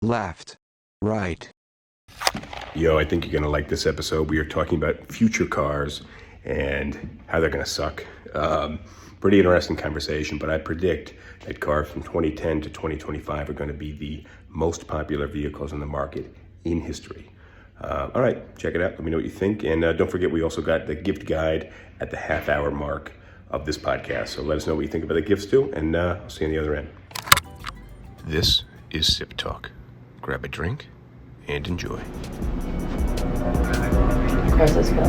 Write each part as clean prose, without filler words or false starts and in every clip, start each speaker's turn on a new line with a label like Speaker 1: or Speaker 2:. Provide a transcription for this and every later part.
Speaker 1: left, right.
Speaker 2: Yo, I think you're going to like this episode. We are talking about future cars and how they're going to suck. Pretty interesting conversation, but I predict that cars from 2010 to 2025 are going to be the most popular vehicles in the market in history. All right, check it out. Let me know what you think. And don't forget, we also got the gift guide at the half-hour mark of this podcast. So let us know what you think about the gifts too, and I'll see you on the other end. This is SipTalk. Grab a drink and enjoy.
Speaker 3: Of course, it's good.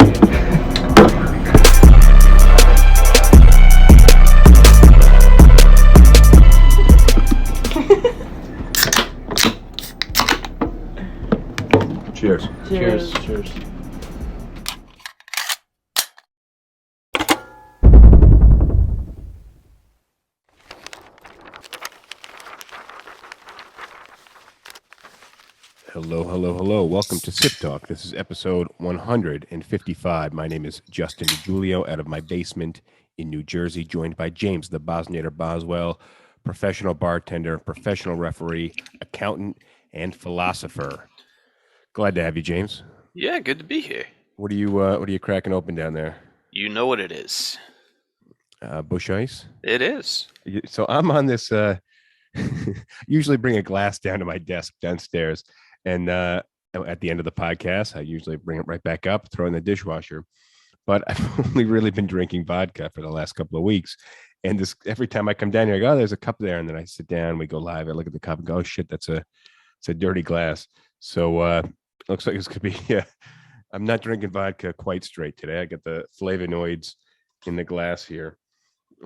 Speaker 2: Cheers.
Speaker 3: Cheers.
Speaker 4: Cheers.
Speaker 2: Hello. Welcome to Sip Talk. This is episode 155. My name is Justin DiGiulio out of my basement in New Jersey, joined by James, the Bosniator Boswell, professional bartender, professional referee, accountant, and philosopher. Glad to have you, James.
Speaker 4: Yeah, good to be here.
Speaker 2: What are you cracking open down there?
Speaker 4: You know what it is.
Speaker 2: Bush ice?
Speaker 4: It is.
Speaker 2: So I'm on this, usually bring a glass down to my desk downstairs. And at the end of the podcast, I usually bring it right back up, throw it in the dishwasher. But I've only really been drinking vodka for the last couple of weeks. And this every time I come down here, I go, oh, there's a cup there. And then I sit down, we go live, I look at the cup and go, oh, shit, it's a dirty glass. So looks like it's going to be, I'm not drinking vodka quite straight today. I got the flavonoids in the glass here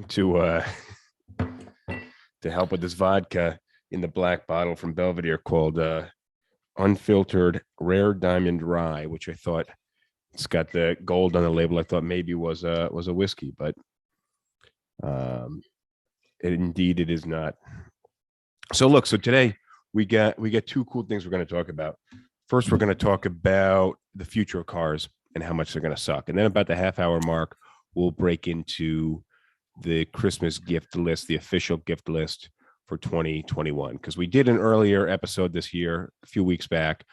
Speaker 2: to help with this vodka in the black bottle from Belvedere called Unfiltered Rare Diamond Rye, which I thought it's got the gold on the label. I thought maybe was a whiskey, but indeed it is not. So today we got two cool things we're going to talk about. First, we're going to talk about the future of cars and how much they're going to suck, and then about the half-hour mark, we'll break into the Christmas gift list, the official gift list for 2021, because we did an earlier episode this year, a few weeks back,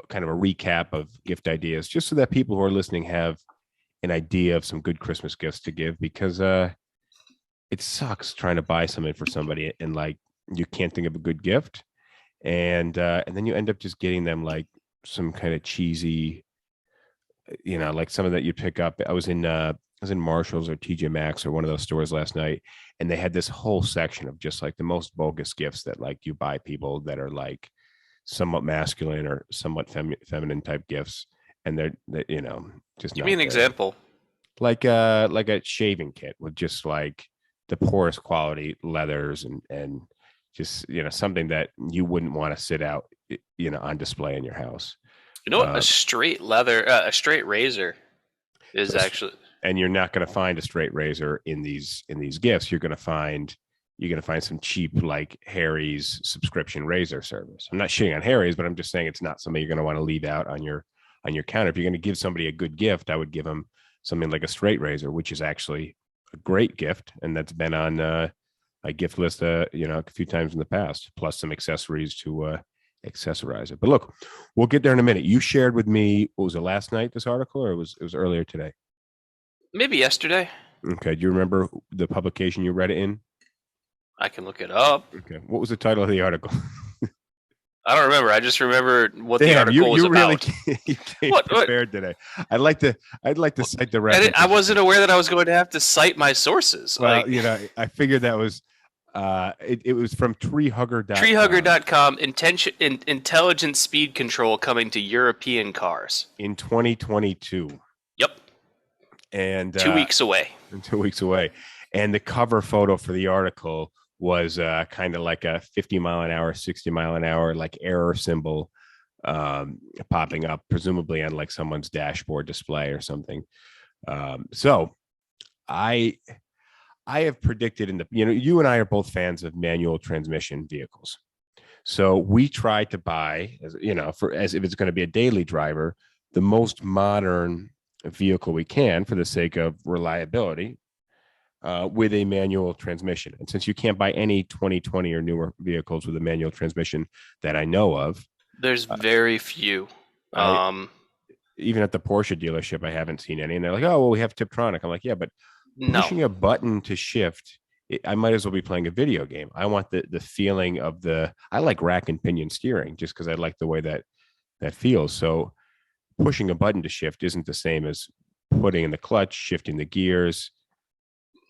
Speaker 2: kind of a recap of gift ideas, just so that people who are listening have an idea of some good Christmas gifts to give, because it sucks trying to buy something for somebody and like you can't think of a good gift, and then you end up just getting them like some kind of cheesy, like some of that you pick up. I was in Marshall's or TJ Maxx or one of those stores last night, and they had this whole section of just like the most bogus gifts that like you buy people that are like somewhat masculine or somewhat feminine type gifts, and they're just
Speaker 4: Give me an example.
Speaker 2: Like a shaving kit with just like the poorest quality leathers and just something that you wouldn't want to sit out on display in your house.
Speaker 4: You know what? A straight razor is actually.
Speaker 2: And you're not going to find a straight razor in these gifts. You're going to find some cheap like Harry's subscription razor service. I'm not shitting on Harry's, but I'm just saying it's not something you're going to want to leave out on your counter. If you're going to give somebody a good gift, I would give them something like a straight razor, which is actually a great gift, and that's been on my gift list, a few times in the past, plus some accessories to accessorize it. But look, we'll get there in a minute. You shared with me, what was it, last night, this article, or it was earlier today?
Speaker 4: Maybe yesterday.
Speaker 2: Okay. Do you remember the publication you read it in?
Speaker 4: I can look it up.
Speaker 2: Okay. What was the title of the article?
Speaker 4: I don't remember. I just remember what the article was about.
Speaker 2: You came prepared today. I'd like to cite the reference.
Speaker 4: I wasn't aware that I was going to have to cite my sources.
Speaker 2: Well, I figured that was it was from treehugger.com.
Speaker 4: Treehugger.com, intelligent speed control coming to European cars
Speaker 2: in 2022.
Speaker 4: Yep.
Speaker 2: And
Speaker 4: 2 weeks away.
Speaker 2: And the cover photo for the article was kind of like a 50 mile an hour, 60 mile an hour, like error symbol popping up, presumably on like someone's dashboard display or something. So I have predicted you and I are both fans of manual transmission vehicles. So we try to buy, as if it's going to be a daily driver, the most modern vehicle we can for the sake of reliability. with a manual transmission. And since you can't buy any 2020 or newer vehicles with a manual transmission that I know of,
Speaker 4: There's very few.
Speaker 2: Even at the Porsche dealership, I haven't seen any. And they're like, oh, well, we have Tiptronic. I'm like, yeah, but
Speaker 4: No.
Speaker 2: pushing a button to shift, I might as well be playing a video game. I want the feeling of I like rack and pinion steering just because I like the way that feels. So pushing a button to shift isn't the same as putting in the clutch, shifting the gears.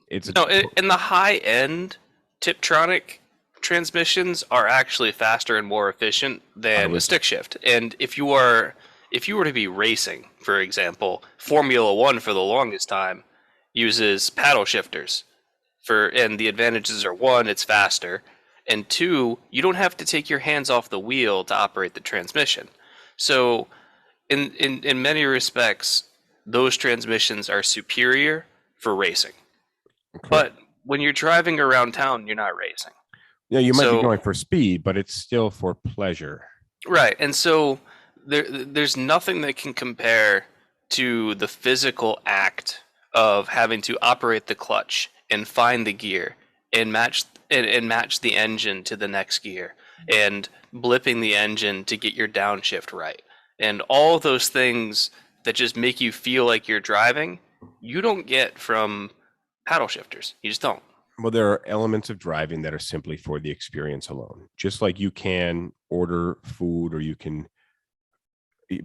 Speaker 4: In the high end Tiptronic transmissions are actually faster and more efficient than a stick shift. And if you were to be racing, for example, Formula One for the longest time uses paddle shifters. And the advantages are, one, it's faster, and two, you don't have to take your hands off the wheel to operate the transmission. So in many respects, those transmissions are superior for racing. Okay. But when you're driving around town, you're not racing.
Speaker 2: Yeah, you might be going for speed, but it's still for pleasure.
Speaker 4: Right. And so there's nothing that can compare to the physical act of having to operate the clutch and find the gear and match the engine to the next gear and blipping the engine to get your downshift right. And all those things that just make you feel like you're driving, you don't get from paddle shifters. You just don't.
Speaker 2: Well, there are elements of driving that are simply for the experience alone. Just like you can order food or you can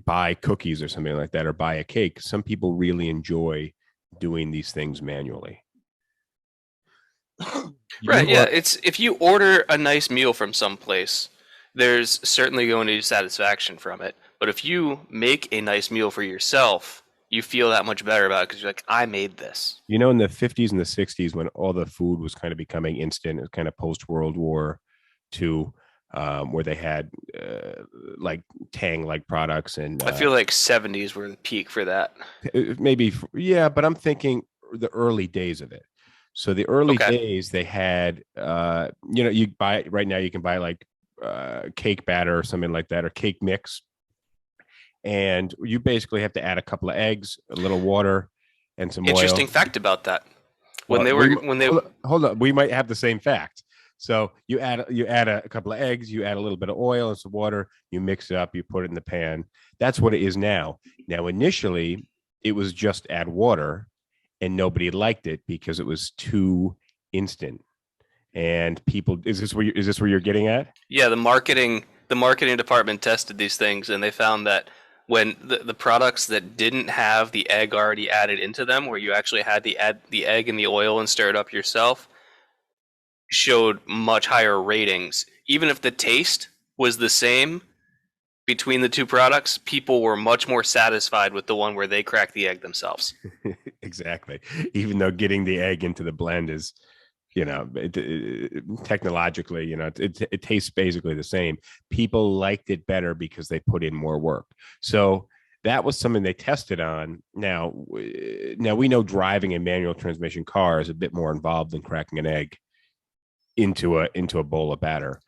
Speaker 2: buy cookies or something like that, or buy a cake. Some people really enjoy doing these things manually.
Speaker 4: Right. Yeah. It's if you order a nice meal from someplace, there's certainly going to be satisfaction from it. But if you make a nice meal for yourself, you feel that much better about it because you're like, I made this.
Speaker 2: You know, in the 50s and the 60s, when all the food was kind of becoming instant, it was kind of post-World War II, where they had like Tang-like products. And
Speaker 4: I feel like 70s were the peak for that.
Speaker 2: Maybe, yeah, but I'm thinking the early days of it. So the early days, they had, you buy right now, you can buy like cake batter or something like that, or cake mix. And you basically have to add a couple of eggs, a little water, and some
Speaker 4: Interesting
Speaker 2: oil.
Speaker 4: Fact about that.
Speaker 2: Hold on, we might have the same fact. So you add a couple of eggs, you add a little bit of oil and some water, you mix it up, you put it in the pan. That's what it is now. Now, initially, it was just add water, and nobody liked it because it was too instant. And people, is this where you're getting at?
Speaker 4: Yeah, the marketing department tested these things, and they found that when the products that didn't have the egg already added into them, where you actually had to add the egg and the oil and stir it up yourself, showed much higher ratings. Even if the taste was the same between the two products, people were much more satisfied with the one where they cracked the egg themselves.
Speaker 2: Exactly. Even though getting the egg into the blend is, technologically, it tastes basically the same. People liked it better because they put in more work. So that was something they tested on. Now we know driving a manual transmission car is a bit more involved than cracking an egg into a bowl of batter.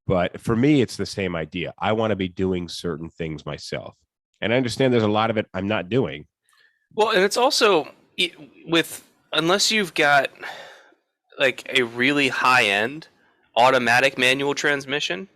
Speaker 2: But for me, it's the same idea. I want to be doing certain things myself. And I understand there's a lot of it I'm not doing.
Speaker 4: Well, and it's also unless you've got like a really high-end automatic manual transmission,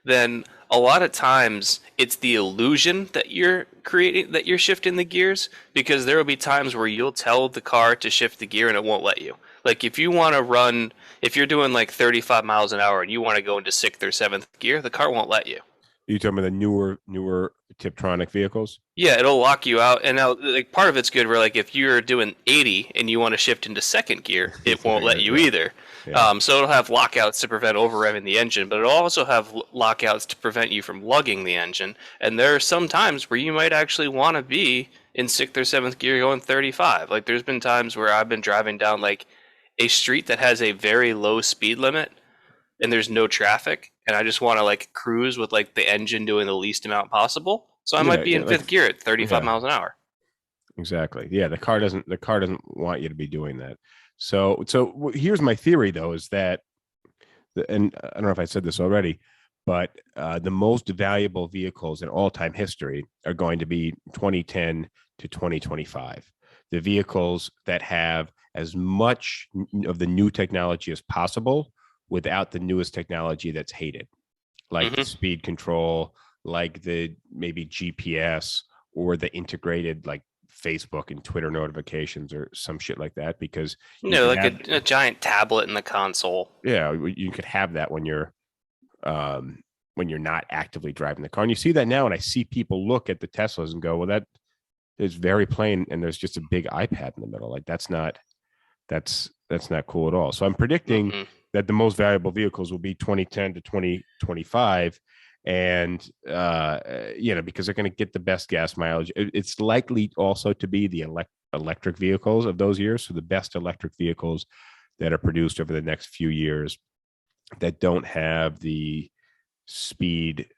Speaker 4: then a lot of times it's the illusion that you're creating, that you're shifting the gears, because there will be times where you'll tell the car to shift the gear and it won't let you. Like if you're doing like 35 miles an hour and you want to go into 6th or 7th gear, the car won't let you.
Speaker 2: You talking about the newer Tiptronic vehicles?
Speaker 4: Yeah, it'll lock you out. And now, like, part of it's good where, like, if you're doing 80 and you want to shift into 2nd gear, it won't let you either. Yeah. So it'll have lockouts to prevent over-revving the engine, but it'll also have lockouts to prevent you from lugging the engine. And there are some times where you might actually want to be in 6th or 7th gear going 35. Like, there's been times where I've been driving down, like, a street that has a very low speed limit and there's no traffic, and I just want to like cruise with like the engine doing the least amount possible. So I might be in 5th gear at 35 miles an hour.
Speaker 2: Exactly. Yeah, the car doesn't want you to be doing that. So here's my theory though, is that, and I don't know if I said this already, but the most valuable vehicles in all time history are going to be 2010 to 2025. the vehicles that have as much of the new technology as possible without the newest technology that's hated, like the speed control, like the maybe GPS or the integrated like Facebook and Twitter notifications or some shit like that. Because
Speaker 4: like a giant tablet in the console.
Speaker 2: Yeah, you could have that when you're not actively driving the car. And you see that now, and I see people look at the Teslas and go, well, that is very plain, and there's just a big iPad in the middle. Like that's not cool at all. So I'm predicting that the most valuable vehicles will be 2010 to 2025, and because they're going to get the best gas mileage. It's likely also to be the electric vehicles of those years. So the best electric vehicles that are produced over the next few years that don't have the speed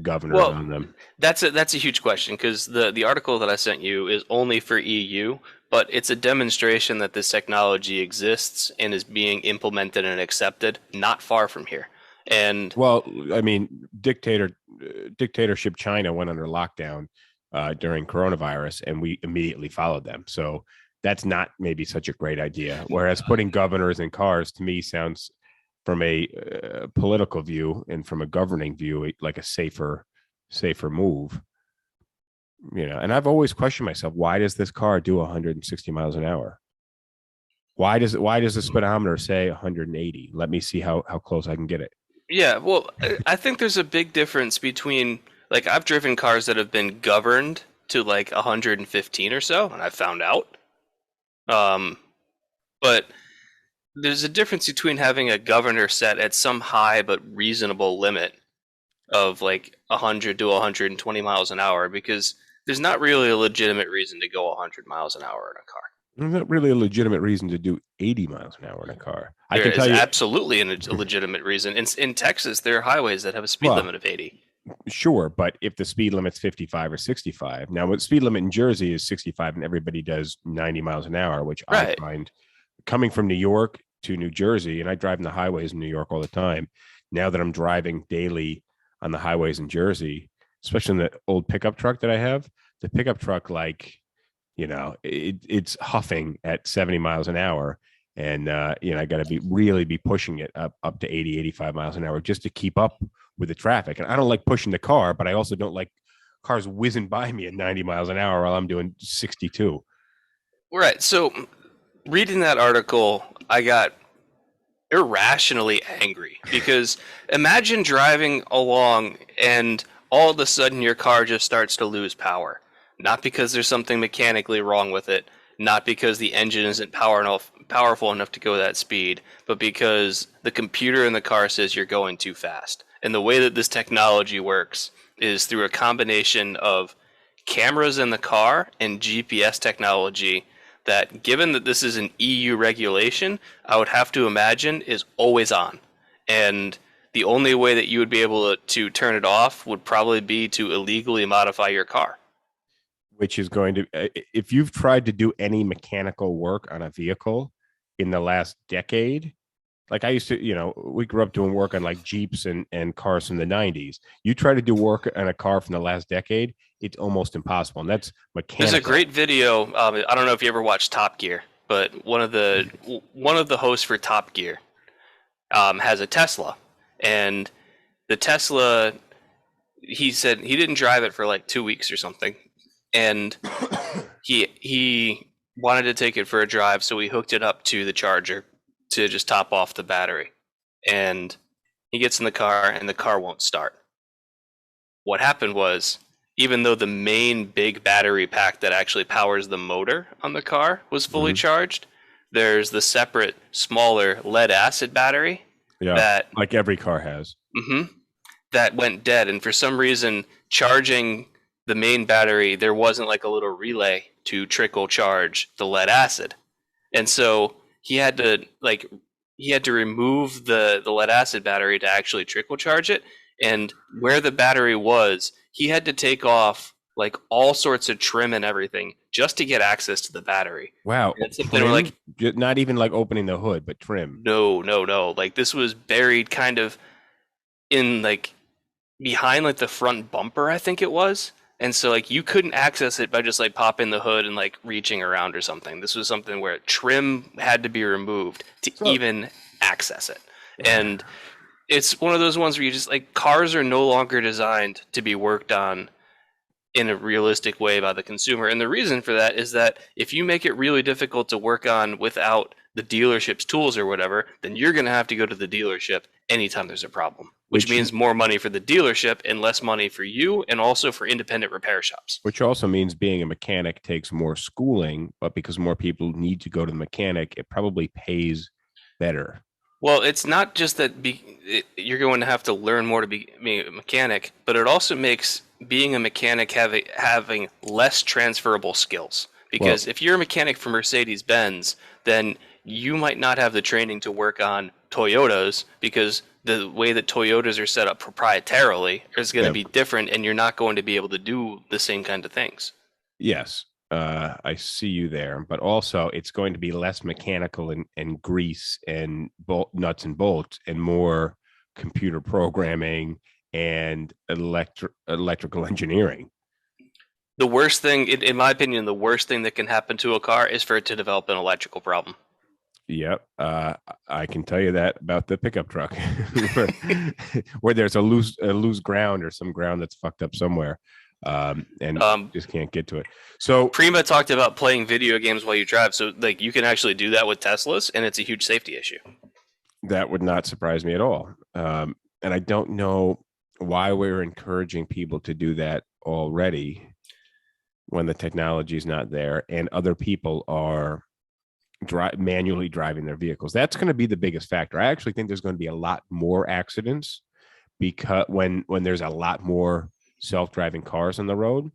Speaker 2: governors on them.
Speaker 4: That's a huge question, because the article that I sent you is only for EU, but it's a demonstration that this technology exists and is being implemented and accepted not far from here. And
Speaker 2: well, I mean, dictatorship China went under lockdown during coronavirus, and we immediately followed them. So that's not maybe such a great idea. Whereas putting governors in cars, to me, sounds, from a political view and from a governing view, like a safer move. And I've always questioned myself, why does this car do 160 miles an hour? Why does the speedometer say 180? Let me see how close I can get it.
Speaker 4: Yeah, well, I think there's a big difference between, like, I've driven cars that have been governed to like 115 or so, and I found out. But there's a difference between having a governor set at some high but reasonable limit of like 100 to 120 miles an hour, because there's not really a legitimate reason to go 100 miles an hour in a car.
Speaker 2: There's not really a legitimate reason to do 80 miles an hour in a car.
Speaker 4: There is absolutely a legitimate reason. In Texas, there are highways that have a speed limit of 80.
Speaker 2: Sure, but if the speed limit's 55 or 65, now what speed limit in Jersey is 65, and everybody does 90 miles an hour, which I find, coming from New York to New Jersey, and I drive in the highways in New York all the time. Now that I'm driving daily on the highways in Jersey, especially in the old pickup truck that I have, the pickup truck, like, it's huffing at 70 miles an hour. And, I got to really be pushing it up to 80, 85 miles an hour just to keep up with the traffic. And I don't like pushing the car, but I also don't like cars whizzing by me at 90 miles an hour while I'm doing 62.
Speaker 4: Right. So reading that article, I got irrationally angry, because imagine driving along and all of a sudden your car just starts to lose power. Not because there's something mechanically wrong with it, not because the engine isn't powerful enough to go that speed, but because the computer in the car says you're going too fast. And the way that this technology works is through a combination of cameras in the car and GPS technology that, given that this is an EU regulation, I would have to imagine is always on. And the only way that you would be able to turn it off would probably be to illegally modify your car.
Speaker 2: Which is going to, if you've tried to do any mechanical work on a vehicle in the last decade, like I used to, we grew up doing work on like Jeeps and cars from the 90s. You try to do work on a car from the last decade, it's almost impossible. And that's mechanical.
Speaker 4: There's a great video. I don't know if you ever watched Top Gear, but one of the hosts for Top Gear has a Tesla. And the Tesla, he said he didn't drive it for like 2 weeks or something. And he wanted to take it for a drive, so he hooked it up to the charger to just top off the battery. And he gets in the car, and the car won't start. What happened was, even though the main big battery pack that actually powers the motor on the car was fully charged, there's the separate, smaller lead-acid battery that,
Speaker 2: like every car has,
Speaker 4: that went dead. And for some reason, charging the main battery, there wasn't like a little relay to trickle charge the lead acid. And so he had to remove the lead acid battery to actually trickle charge it. And where the battery was, he had to take off like all sorts of trim and everything just to get access to the battery.
Speaker 2: Wow. Like, not even like opening the hood, but trim.
Speaker 4: No. Like, this was buried kind of in like behind like the front bumper, I think it was. And so like you couldn't access it by just like popping the hood and like reaching around or something. This was something where trim had to be removed to even access it. And it's one of those ones where you just like, cars are no longer designed to be worked on in a realistic way by the consumer. And the reason for that is that if you make it really difficult to work on without the dealership's tools or whatever, then you're going to have to go to the dealership anytime there's a problem, which means more money for the dealership and less money for you, and also for independent repair shops.
Speaker 2: Which also means being a mechanic takes more schooling, but because more people need to go to the mechanic, it probably pays better.
Speaker 4: Well, it's not just that you're going to have to learn more to be a mechanic, but it also makes being a mechanic having less transferable skills. Because if you're a mechanic for Mercedes-Benz, then you might not have the training to work on Toyotas, because the way that Toyotas are set up proprietarily is going to be different, and you're not going to be able to do the same kind of things.
Speaker 2: Yes, I see you there. But also, it's going to be less mechanical and grease and nuts and bolts, and more computer programming and electrical engineering.
Speaker 4: The worst thing, in my opinion, the worst thing that can happen to a car is for it to develop an electrical problem.
Speaker 2: Yep, I can tell you that about the pickup truck, where there's a loose ground or some ground that's fucked up somewhere, and just can't get to it. So
Speaker 4: Prima talked about playing video games while you drive, so like you can actually do that with Teslas, and it's a huge safety issue.
Speaker 2: That would not surprise me at all, and I don't know why we're encouraging people to do that already when the technology is not there and other people are manually driving their vehicles. That's going to be the biggest factor. I actually think there's going to be a lot more accidents because when there's a lot more self-driving cars on the road,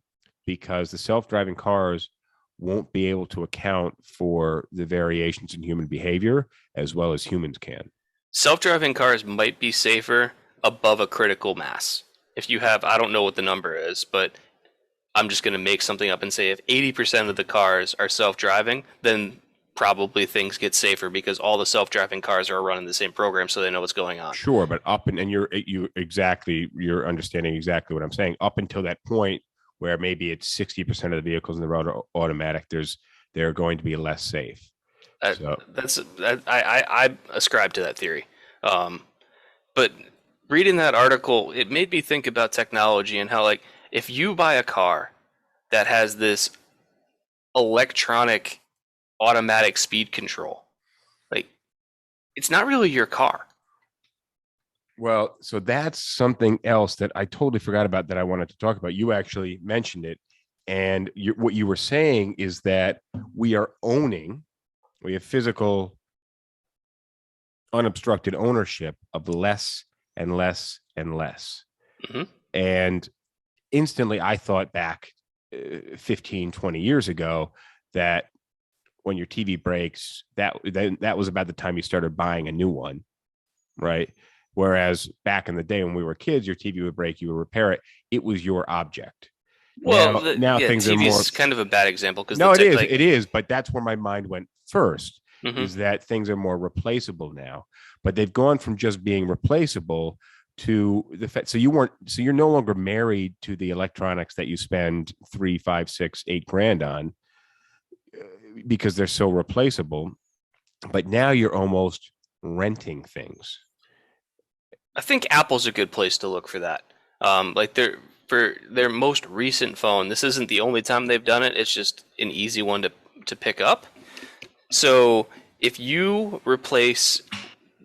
Speaker 2: because the self-driving cars won't be able to account for the variations in human behavior as well as humans can. Self-driving
Speaker 4: cars might be safer above a critical mass. If you have, I don't know what the number is, but I'm just going to make something up and say if 80% of the cars are self-driving, then probably things get safer because all the self-driving cars are running the same program, so they know what's going on. Sure, but you're understanding exactly what I'm saying. Up until that point where maybe it's 60% of the vehicles in the road are automatic, they're going to be less safe. I ascribe to that theory. But reading that article, it made me think about technology and how, like, if you buy a car that has this electronic automatic speed control, like, it's not really your car.
Speaker 2: Well, so that's something else that I totally forgot about that I wanted to talk about. You actually mentioned it. And what you were saying is that we have physical, unobstructed ownership of less and less and less. Mm-hmm. And instantly I thought back 15, 20 years ago that when your TV breaks, that was about the time you started buying a new one, right? Whereas back in the day when we were kids, your TV would break, you would repair it. It was your object.
Speaker 4: Well, now things are more. It's kind of a bad example because
Speaker 2: it is. But that's where my mind went first. Mm-hmm. Is that things are more replaceable now? But they've gone from just being replaceable to the fact. So you're no longer married to the electronics that you spend $3, $5, $6, $8 on because they're so replaceable. But now you're almost renting things.
Speaker 4: I think Apple's a good place to look for that. For their most recent phone, this isn't the only time they've done it. It's just an easy one to pick up. So if you replace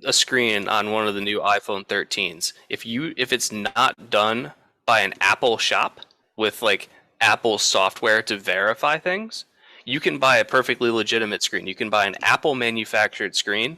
Speaker 4: a screen on one of the new iPhone 13s, if it's not done by an Apple shop with like Apple software to verify things, you can buy a perfectly legitimate screen. You can buy an Apple manufactured screen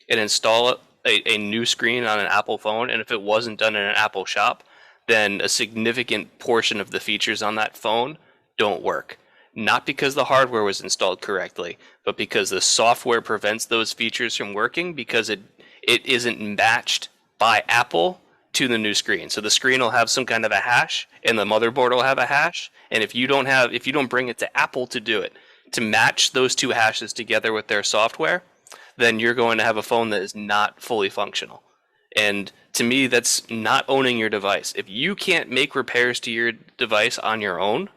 Speaker 4: and install a new screen on an Apple phone, and if it wasn't done in an Apple shop, then a significant portion of the features on that phone don't work. Not because the hardware was installed correctly, but because the software prevents those features from working because it isn't matched by Apple to the new screen. So the screen will have some kind of a hash, and the motherboard will have a hash, and if you don't bring it to Apple to do it, to match those two hashes together with their software, then you're going to have a phone that is not fully functional. And to me, that's not owning your device. If you can't make repairs to your device on your own,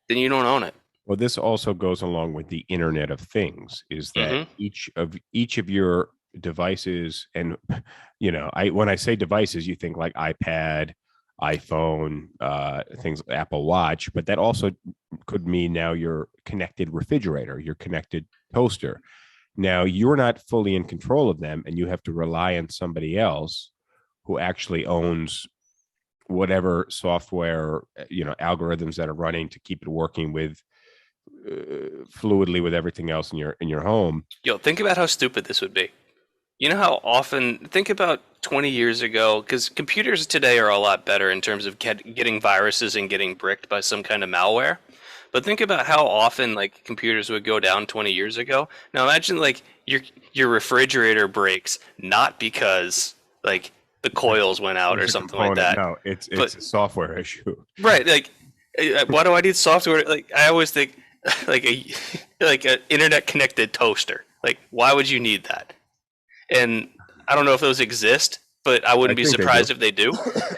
Speaker 4: then you don't own it.
Speaker 2: Well, this also goes along with the Internet of Things, is that
Speaker 4: Mm-hmm.
Speaker 2: each of your devices, and when I say devices, you think like iPad, iPhone, things, Apple Watch, but that also could mean now your connected refrigerator, your connected toaster. Now you're not fully in control of them, and you have to rely on somebody else who actually owns whatever software, algorithms that are running to keep it working with fluidly with everything else in your home.
Speaker 4: Yo, think about how stupid this would be. You know how often, think about 20 years ago, because computers today are a lot better in terms of getting viruses and getting bricked by some kind of malware. But think about how often like computers would go down 20 years ago. Now imagine like your refrigerator breaks not because like the coils went out or something like that.
Speaker 2: No, it's a software issue.
Speaker 4: Right. Like, why do I need software? Like, I always think like an internet connected toaster. Like, why would you need that? And I don't know if those exist, but I wouldn't be surprised if they do.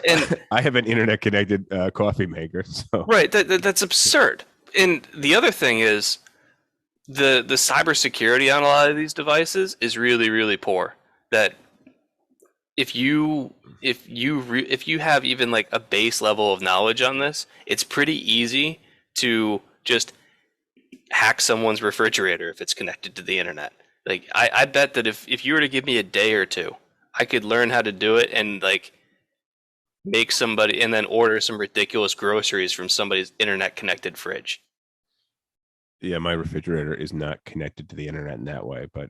Speaker 4: And
Speaker 2: I have an internet connected coffee maker. So.
Speaker 4: Right. That's absurd. And the other thing is the cybersecurity on a lot of these devices is really, really poor. That if you have even like a base level of knowledge on this, it's pretty easy to just hack someone's refrigerator if it's connected to the internet. Like I bet that if you were to give me a day or two, I could learn how to do it and like make somebody and then order some ridiculous groceries from somebody's internet connected fridge.
Speaker 2: Yeah, my refrigerator is not connected to the internet in that way, but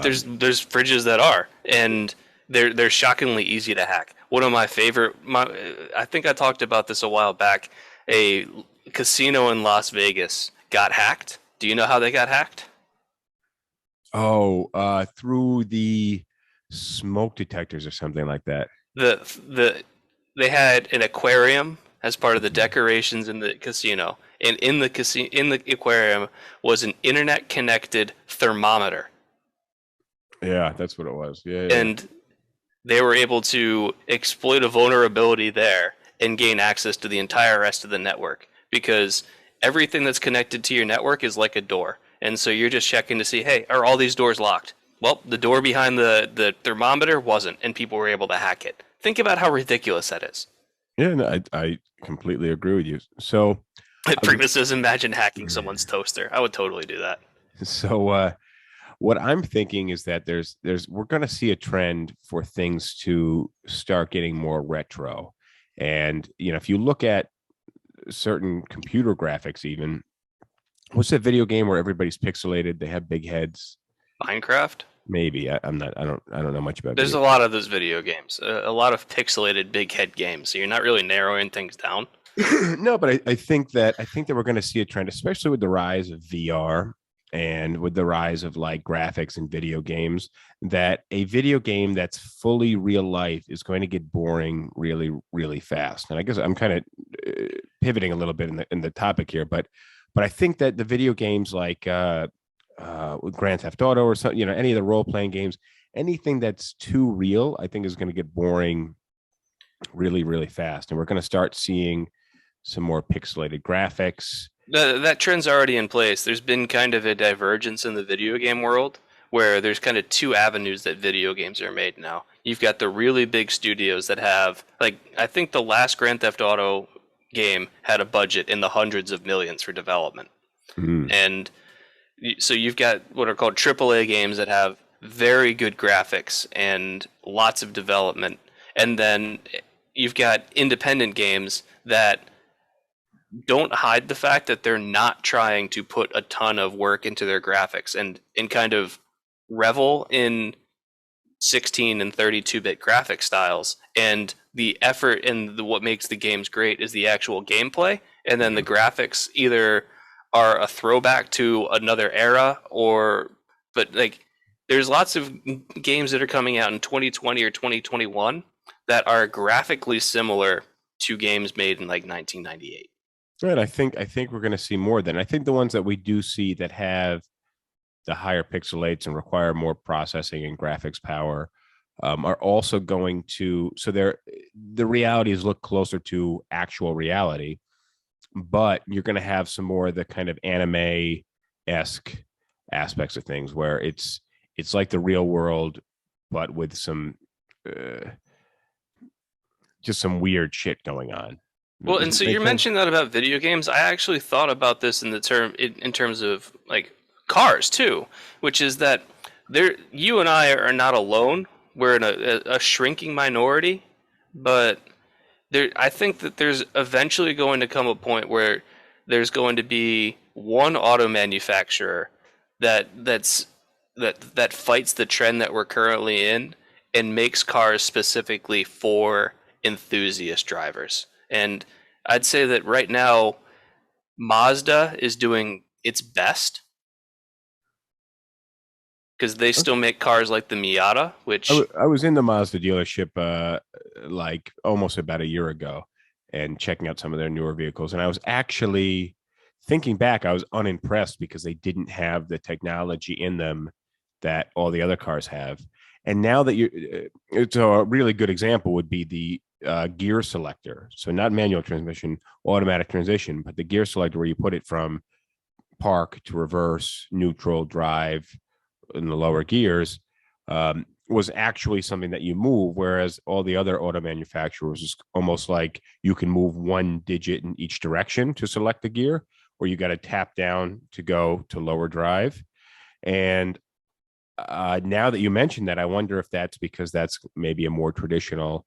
Speaker 4: there's fridges that are, and they're shockingly easy to hack. One of my favorite, I think I talked about this a while back. A casino in Las Vegas got hacked. Do you know how they got hacked?
Speaker 2: Oh, through the smoke detectors or something like that.
Speaker 4: They had an aquarium as part of the decorations in the casino, and in the aquarium was an internet connected thermometer.
Speaker 2: Yeah, that's what it was. Yeah.
Speaker 4: And they were able to exploit a vulnerability there and gain access to the entire rest of the network, because everything that's connected to your network is like a door. And so you're just checking to see, hey, are all these doors locked? Well, the door behind the thermometer wasn't, and people were able to hack it. Think about how ridiculous that is.
Speaker 2: Yeah, no, I completely agree with you. So
Speaker 4: Primus says, imagine hacking someone's toaster. I would totally do that.
Speaker 2: So what I'm thinking is that we're going to see a trend for things to start getting more retro. And, if you look at certain computer graphics, even, what's that video game where everybody's pixelated? They have big heads.
Speaker 4: Minecraft?
Speaker 2: Maybe. I don't know much about it.
Speaker 4: There's a lot of those video games, a lot of pixelated big head games. So you're not really narrowing things down.
Speaker 2: No, but I think that we're going to see a trend, especially with the rise of VR and with the rise of like graphics and video games, that a video game that's fully real life is going to get boring really, really fast. And I guess I'm kind of pivoting a little bit in the topic here, but I think that the video games like Grand Theft Auto or something, any of the role playing games, anything that's too real, I think is going to get boring really, really fast. And we're going to start seeing some more pixelated graphics.
Speaker 4: That trend's already in place. There's been kind of a divergence in the video game world where there's kind of two avenues that video games are made now. You've got the really big studios that have, like, I think the last Grand Theft Auto game had a budget in the hundreds of millions for development. And so you've got what are called AAA games that have very good graphics and lots of development. And then you've got independent games that don't hide the fact that they're not trying to put a ton of work into their graphics and kind of revel in 16 and 32-bit graphic styles. And the effort and what makes the games great is the actual gameplay. And then the graphics either are a throwback to another era but like there's lots of games that are coming out in 2020 or 2021 that are graphically similar to games made in like 1998.
Speaker 2: Right. I think we're going to see more than. I think the ones that we do see that have the higher pixelates and require more processing and graphics power are also going to, so the realities look closer to actual reality, but you're going to have some more of the kind of anime-esque aspects of things where it's like the real world, but with some just some weird shit going on.
Speaker 4: Well, and so you're mentioning that about video games. I actually thought about this in terms of like cars too, which is that you and I are not alone. We're in a shrinking minority, but I think that there's eventually going to come a point where there's going to be one auto manufacturer that fights the trend that we're currently in and makes cars specifically for enthusiast drivers. And I'd say that right now, Mazda is doing its best because they still make cars like the Miata, which
Speaker 2: I was in the Mazda dealership like almost about a year ago and checking out some of their newer vehicles. And I was actually thinking back, I was unimpressed because they didn't have the technology in them that all the other cars have. And now that it's a really good example would be the gear selector. So not manual transmission, automatic transition, but the gear selector where you put it from park to reverse, neutral, drive in the lower gears was actually something that you move, whereas all the other auto manufacturers is almost like you can move one digit in each direction to select the gear, or you got to tap down to go to lower drive. And now that you mentioned that, I wonder if that's because that's maybe a more traditional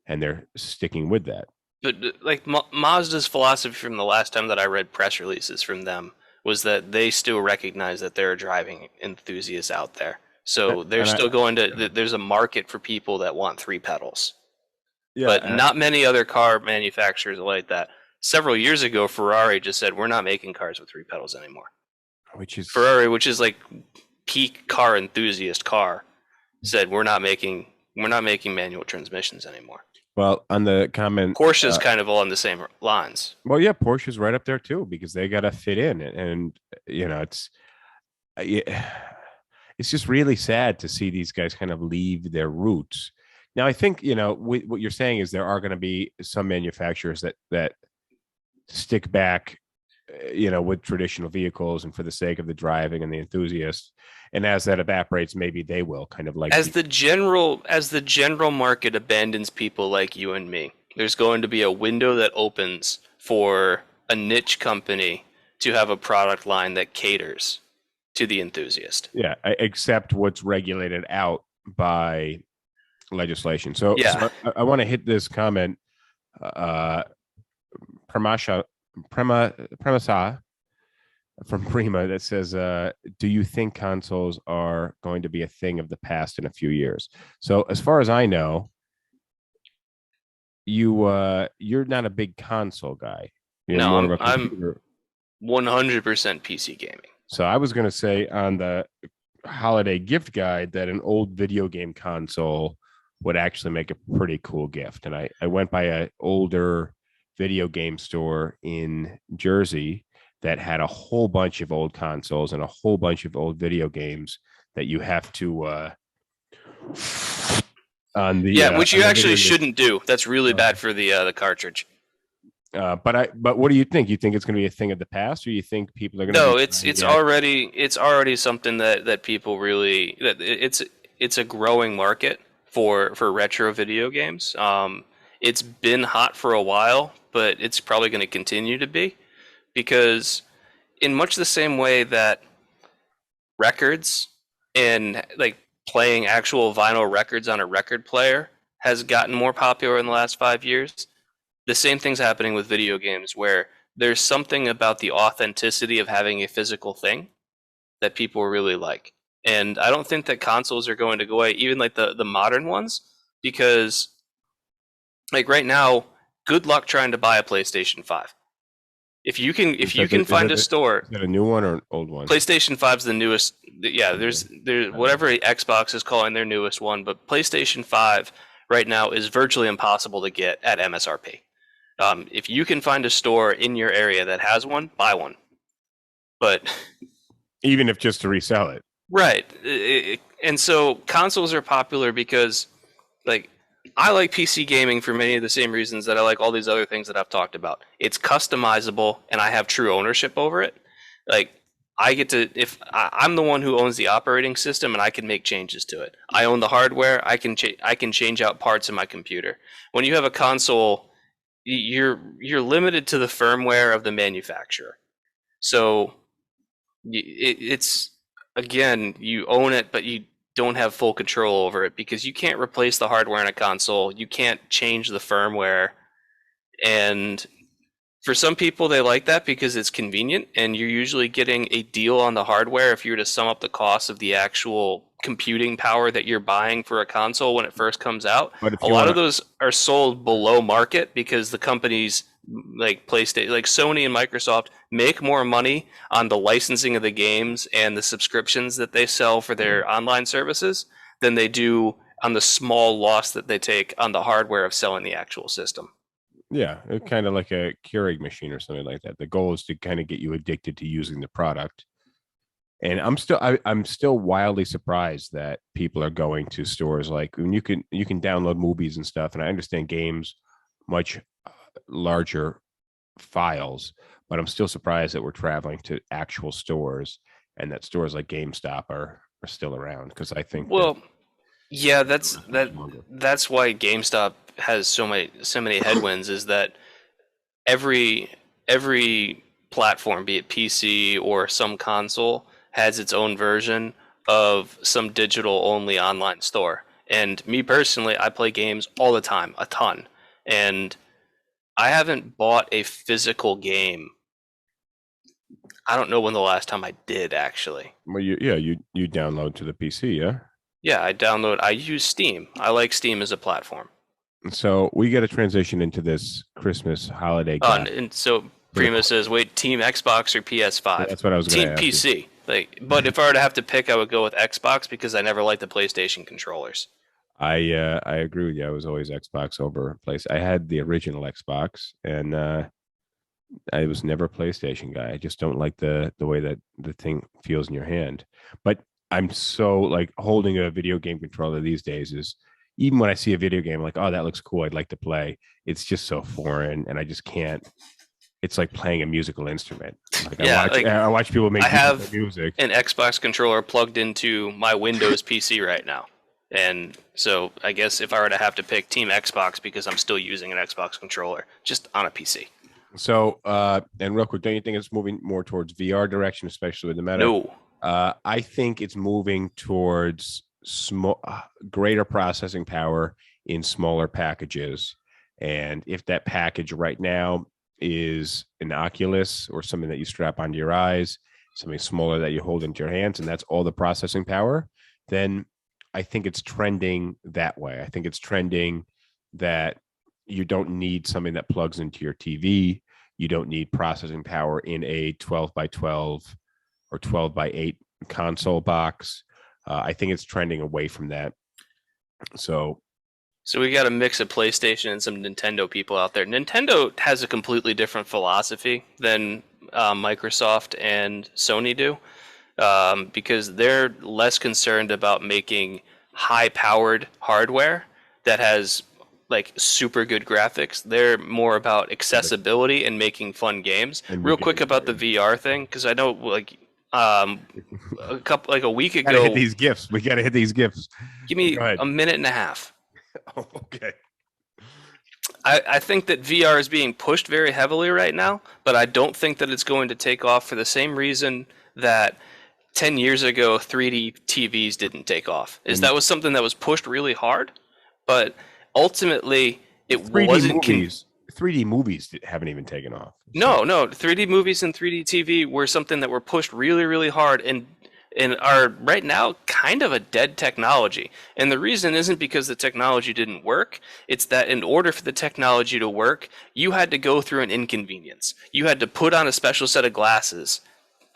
Speaker 2: and they're sticking with that.
Speaker 4: But like Mazda's philosophy from the last time that I read press releases from them was that they still recognize that there are driving enthusiasts out there. So they're still going to, there's a market for people that want 3 pedals. Yeah, but not many other car manufacturers are like that. Several years ago, Ferrari just said, we're not making cars with 3 pedals anymore. Which is like peak car enthusiast car, said we're not making manual transmissions anymore.
Speaker 2: Well, on the comment,
Speaker 4: Porsche's kind of along the same lines.
Speaker 2: Well, yeah, Porsche's right up there too because they got to fit in, and you know it's just really sad to see these guys kind of leave their roots. Now, I think what you're saying is there are going to be some manufacturers that stick back, with traditional vehicles and for the sake of the driving and the enthusiasts. And as that evaporates, maybe they will kind of like
Speaker 4: as the general market abandons people like you and me. There's going to be a window that opens for a niche company to have a product line that caters to the enthusiast.
Speaker 2: Yeah, except what's regulated out by legislation. So I want to hit this comment. Premisa from Prima that says, do you think consoles are going to be a thing of the past in a few years? So as far as I know, you're not a big console guy.
Speaker 4: No, I'm 100% PC gaming.
Speaker 2: So I was going to say on the holiday gift guide that an old video game console would actually make a pretty cool gift. And I went by an older video game store in Jersey that had a whole bunch of old consoles and a whole bunch of old video games that you have to on the
Speaker 4: which you actually shouldn't do. That's really bad for the cartridge.
Speaker 2: But what do you think? You think it's going to be a thing of the past, or you think people are going to?
Speaker 4: No, it's already something that people really it's a growing market for retro video games. It's been hot for a while, but it's probably going to continue to be, because in much the same way that records and like playing actual vinyl records on a record player has gotten more popular in the last 5 years, the same thing's happening with video games, where there's something about the authenticity of having a physical thing that people really like. And I don't think that consoles are going to go away, even like the modern ones, because like right now, good luck trying to buy a PlayStation 5. If you can find a store.
Speaker 2: Is that a new one or an old one?
Speaker 4: PlayStation 5's the newest. Yeah, there's whatever Xbox is calling their newest one, but PlayStation 5 right now is virtually impossible to get at MSRP. If you can find a store in your area that has one, buy one. But
Speaker 2: even if just to resell it.
Speaker 4: Right. And so consoles are popular because like I like PC gaming for many of the same reasons that I like all these other things that I've talked about. It's customizable, and I have true ownership over it. Like I get to, if I'm the one who owns the operating system, and I can make changes to it. I own the hardware. I can change out parts in my computer. When you have a console, you're limited to the firmware of the manufacturer. So it's, again, you own it, but you don't have full control over it because you can't replace the hardware in a console. You can't change the firmware. And for some people, they like that because it's convenient, and you're usually getting a deal on the hardware if you were to sum up the cost of the actual computing power that you're buying for a console when it first comes out. A lot of those are sold below market because the companies like PlayStation, like Sony and Microsoft, make more money on the licensing of the games and the subscriptions that they sell for their online services than they do on the small loss that they take on the hardware of selling the actual system.
Speaker 2: Yeah, it's kind of like a Keurig machine or something like that. The goal is to kind of get you addicted to using the product. And I'm still wildly surprised that people are going to stores like when you can download movies and stuff. And I understand games much larger files, but I'm still surprised that we're traveling to actual stores and that stores like GameStop are still around, because I think
Speaker 4: that's why GameStop has so many headwinds, is that every platform, be it PC or some console, has its own version of some digital only online store. And me personally, I play games all the time, a ton. And I haven't bought a physical game. I don't know when the last time I did, actually.
Speaker 2: Well, you download to the PC, yeah?
Speaker 4: Yeah, I use Steam. I like Steam as a platform.
Speaker 2: So we got to transition into this Christmas holiday.
Speaker 4: And so Prima says, wait, Team Xbox or PS5?
Speaker 2: Yeah, that's what I was going to ask.
Speaker 4: Team PC. But if I were to have to pick, I would go with Xbox because I never liked the PlayStation controllers.
Speaker 2: I agree with you. I was always Xbox over PlayStation. I had the original Xbox, and I was never a PlayStation guy. I just don't like the way that the thing feels in your hand. But I'm so like holding a video game controller these days is, even when I see a video game, I'm like, oh, that looks cool, I'd like to play. It's just so foreign, and I just can't. It's like playing a musical instrument. Like I watch people make music. An
Speaker 4: Xbox controller plugged into my Windows PC right now. And so I guess if I were to have to pick Team Xbox, because I'm still using an Xbox controller just on a PC.
Speaker 2: So, and real quick, don't you think it's moving more towards VR direction, especially with the Meta?
Speaker 4: No.
Speaker 2: I think it's moving towards greater processing power in smaller packages. And if that package right now is an Oculus or something that you strap onto your eyes, something smaller that you hold into your hands, and that's all the processing power, then I think it's trending that way. I think it's trending that you don't need something that plugs into your TV. You don't need processing power in a 12 by 12 or 12 by 8 console box. I think it's trending away from that. So
Speaker 4: we got a mix of PlayStation and some Nintendo people out there. Nintendo has a completely different philosophy than Microsoft and Sony do, because they're less concerned about making high-powered hardware that has like super good graphics. They're more about accessibility and making fun games. Real quick about the VR thing, because I know like a week ago.
Speaker 2: Gotta hit these gifts. We gotta hit these gifts.
Speaker 4: Give me a minute and a half.
Speaker 2: Oh, okay.
Speaker 4: I think that VR is being pushed very heavily right now, but I don't think that it's going to take off for the same reason that 10 years ago 3D TVs didn't take off. That was something that was pushed really hard, but ultimately it wasn't.
Speaker 2: 3D movies haven't even taken off.
Speaker 4: So. No, 3D movies and 3D TV were something that were pushed really, really hard and are right now kind of a dead technology. And the reason isn't because the technology didn't work. It's that in order for the technology to work, you had to go through an inconvenience. You had to put on a special set of glasses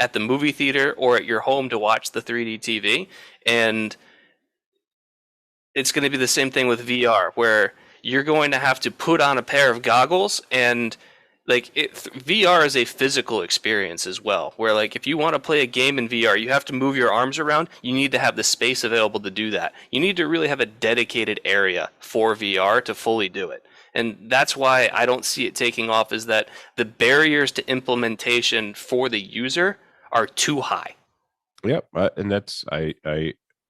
Speaker 4: at the movie theater or at your home to watch the 3D TV. And it's going to be the same thing with VR, where you're going to have to put on a pair of goggles, and like VR is a physical experience as well, where like if you want to play a game in VR, you have to move your arms around. You need to have the space available to do that. You need to really have a dedicated area for VR to fully do it. And that's why I don't see it taking off, is that the barriers to implementation for the user are too high.
Speaker 2: Yep, and that's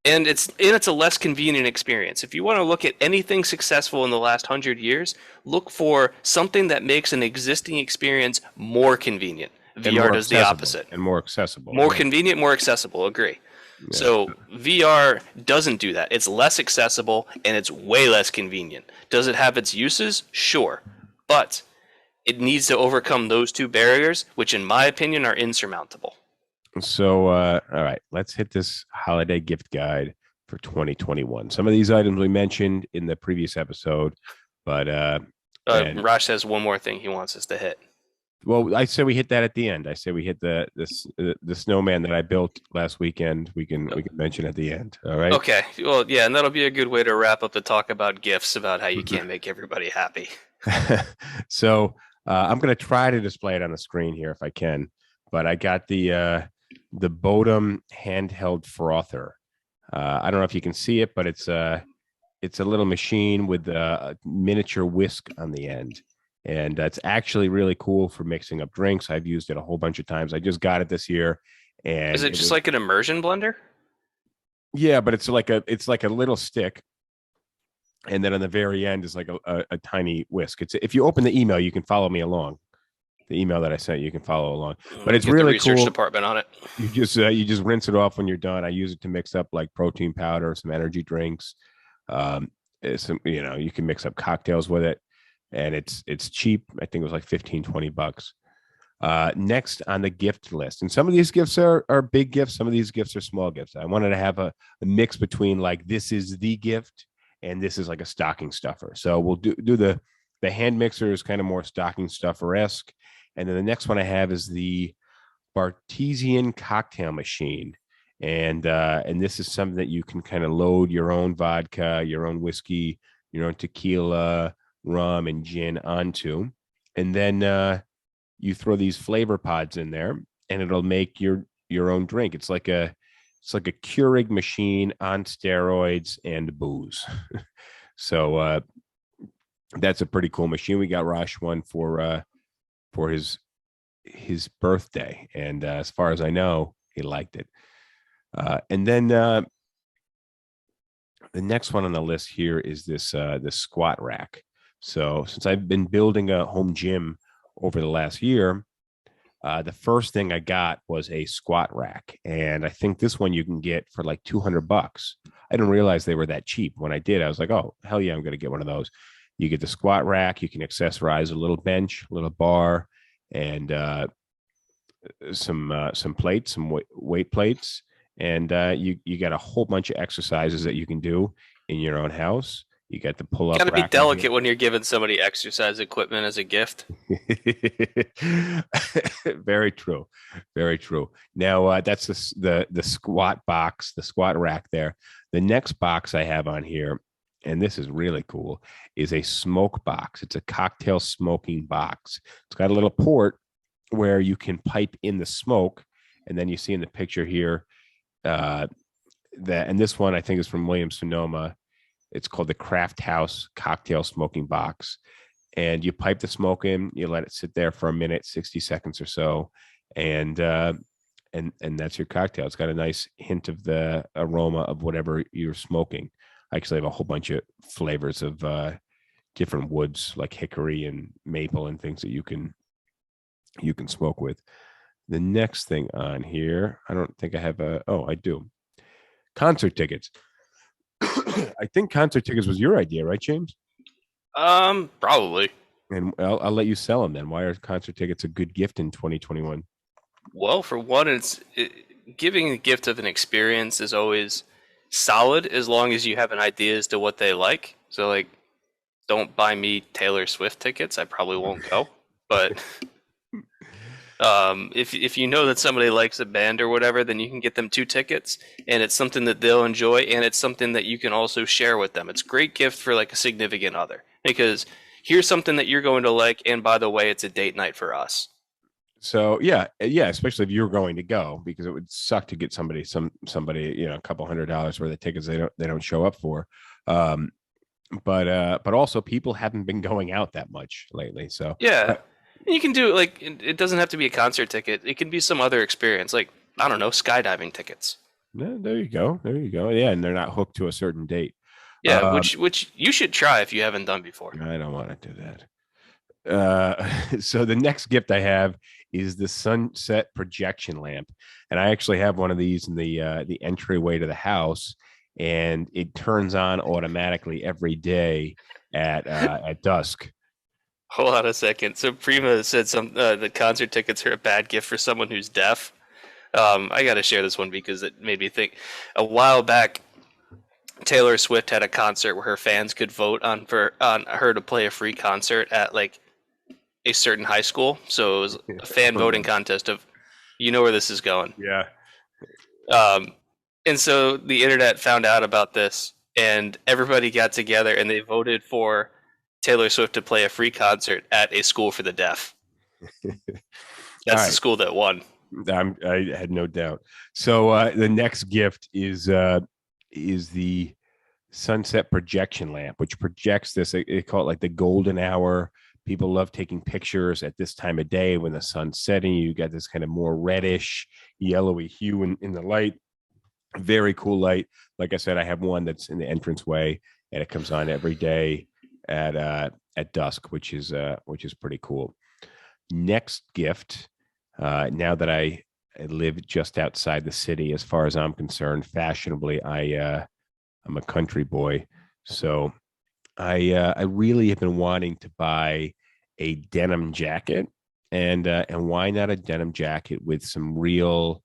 Speaker 4: and it's a less convenient experience. If you want to look at anything successful in the last 100 years, look for something that makes an existing experience more convenient. VR does the opposite.
Speaker 2: And more accessible.
Speaker 4: More convenient, more accessible, agree. Yeah. So VR doesn't do that. It's less accessible and it's way less convenient. Does it have its uses? Sure. But it needs to overcome those two barriers, which in my opinion are insurmountable.
Speaker 2: So, all right, let's hit this holiday gift guide for 2021. Some of these items we mentioned in the previous episode, but
Speaker 4: Raj has one more thing he wants us to hit.
Speaker 2: Well, I said we hit that at the end. I said we hit the snowman that I built last weekend. We can mention at the end. All right.
Speaker 4: Okay. Well, yeah, and that'll be a good way to wrap up the talk about gifts, about how you can't make everybody happy.
Speaker 2: So I'm going to try to display it on the screen here if I can, but I got the Bodum handheld frother. I don't know if you can see it, but it's a little machine with a miniature whisk on the end. And it's actually really cool for mixing up drinks. I've used it a whole bunch of times. I just got it this year. And
Speaker 4: is it just like an immersion blender?
Speaker 2: Yeah, but it's like a little stick. And then on the very end is like a tiny whisk. If you open the email, you can follow me along. The email that I sent you can follow along. But it's really cool.
Speaker 4: Research department on it.
Speaker 2: You just rinse it off when you're done. I use it to mix up like protein powder, some energy drinks. You can mix up cocktails with it. And it's cheap. I think it was like $15-20. Next on the gift list, and some of these gifts are big gifts, some of these gifts are small gifts. I wanted to have a mix between like this is the gift and this is like a stocking stuffer. So we'll do the hand mixer is kind of more stocking stuffer-esque. And then the next one I have is the Bartesian cocktail machine. And this is something that you can kind of load your own vodka, your own whiskey, your own tequila, rum and gin onto, and then you throw these flavor pods in there and it'll make your own drink. It's like a Keurig machine on steroids and booze. So that's a pretty cool machine. We got Rosh one for his birthday, and as far as I know, he liked it. And then the next one on the list here is this squat rack. So since I've been building a home gym over the last year, the first thing I got was a squat rack. And I think this one you can get for like $200. I didn't realize they were that cheap. When I did, I was like, oh, hell yeah, I'm going to get one of those. You get the squat rack. You can accessorize a little bench, a little bar, and some plates, some weight plates. And you got a whole bunch of exercises that you can do in your own house. You got the pull-up.
Speaker 4: Got to be delicate when you're giving somebody exercise equipment as a gift.
Speaker 2: Very true, very true. Now that's the squat box, the squat rack there. The next box I have on here, and this is really cool, is a smoke box. It's a cocktail smoking box. It's got a little port where you can pipe in the smoke, and then you see in the picture here and this one I think is from Williams Sonoma. It's called the Craft House Cocktail Smoking Box. And you pipe the smoke in, you let it sit there for a minute, 60 seconds or so. And that's your cocktail. It's got a nice hint of the aroma of whatever you're smoking. I actually have a whole bunch of flavors of different woods like hickory and maple and things that you can smoke with. The next thing on here, I don't think I have I do. Concert tickets. I think concert tickets was your idea, right, James?
Speaker 4: Probably.
Speaker 2: And I'll let you sell them then. Why are concert tickets a good gift in 2021?
Speaker 4: Well, for one, giving the gift of an experience is always solid as long as you have an idea as to what they like. So, like, don't buy me Taylor Swift tickets. I probably won't go. But if you know that somebody likes a band or whatever, then you can get them 2 tickets, and it's something that they'll enjoy, and it's something that you can also share with them. It's a great gift for like a significant other, because here's something that you're going to like, and by the way, it's a date night for us.
Speaker 2: So yeah, especially if you're going to go, because it would suck to get somebody a couple $100 worth of tickets they don't show up for. But also people haven't been going out that much lately. So
Speaker 4: yeah, you can do it. Like it doesn't have to be a concert ticket. It can be some other experience, like I don't know, skydiving tickets.
Speaker 2: No, there you go. Yeah, and they're not hooked to a certain date.
Speaker 4: Yeah, which you should try if you haven't done before.
Speaker 2: I don't want to do that. So the next gift I have is the sunset projection lamp, and I actually have one of these in the entryway to the house, and it turns on automatically every day at dusk.
Speaker 4: Hold on a second. So Prima said the concert tickets are a bad gift for someone who's deaf. I got to share this one because it made me think. A while back, Taylor Swift had a concert where her fans could vote on her to play a free concert at like a certain high school. So it was a fan voting contest of, you know where this is going.
Speaker 2: Yeah.
Speaker 4: And so the internet found out about this, and everybody got together and they voted for Taylor Swift to play a free concert at a school for the deaf. That's the school that won.
Speaker 2: I had no doubt. So the next gift is the sunset projection lamp, which projects this. They call it like the golden hour. People love taking pictures at this time of day when the sun's setting. You got this kind of more reddish, yellowy hue in the light. Very cool light. Like I said, I have one that's in the entranceway, and it comes on every day at dusk, which is pretty cool. Next gift. Now that I live just outside the city, as far as I'm concerned, fashionably, I'm a country boy, so I really have been wanting to buy a denim jacket, and why not a denim jacket with some real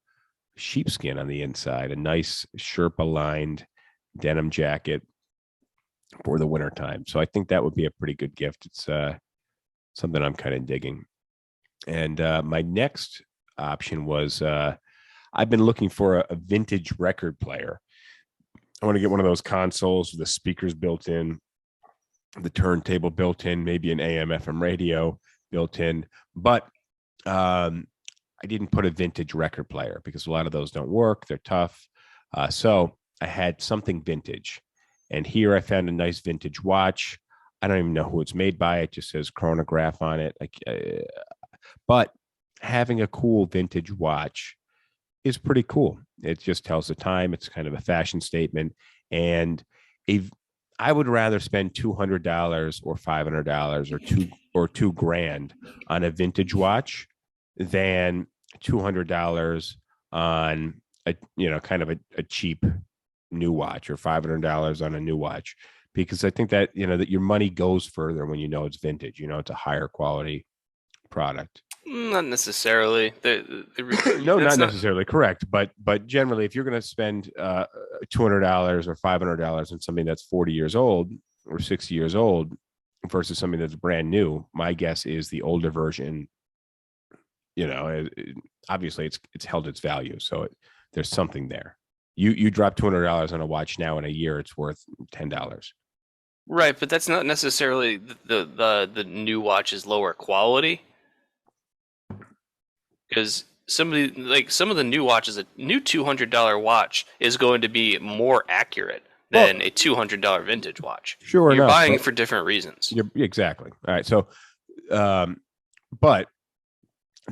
Speaker 2: sheepskin on the inside, a nice Sherpa lined denim jacket for the wintertime. So I think that would be a pretty good gift. It's something I'm kind of digging. And my next option was I've been looking for a vintage record player. I want to get one of those consoles with the speakers built in, the turntable built in, maybe an AM FM radio built in. But I didn't put a vintage record player because a lot of those don't work. They're tough. So I had something vintage. And here I found a nice vintage watch. I don't even know who it's made by. It just says chronograph on it. But having a cool vintage watch is pretty cool. It just tells the time. It's kind of a fashion statement. And I would rather spend $200 or $500 or $2,000 on a vintage watch than $200 on a kind of a cheap new watch, or $500 on a new watch, because I think that that your money goes further when it's vintage. It's a higher quality product.
Speaker 4: Not necessarily.
Speaker 2: No, not necessarily correct, but generally, if you're going to spend $200 or $500 on something that's 40 years old or 60 years old versus something that's brand new, my guess is the older version. Obviously, it's held its value, so there's something there. You drop $200 on a watch now, in a year it's worth $10.
Speaker 4: Right, but that's not necessarily the new watch is lower quality. Because some of the new watches, a new $200 watch is going to be more accurate than a $200 vintage watch.
Speaker 2: Sure,
Speaker 4: you're buying for different reasons.
Speaker 2: Exactly. All right. So, but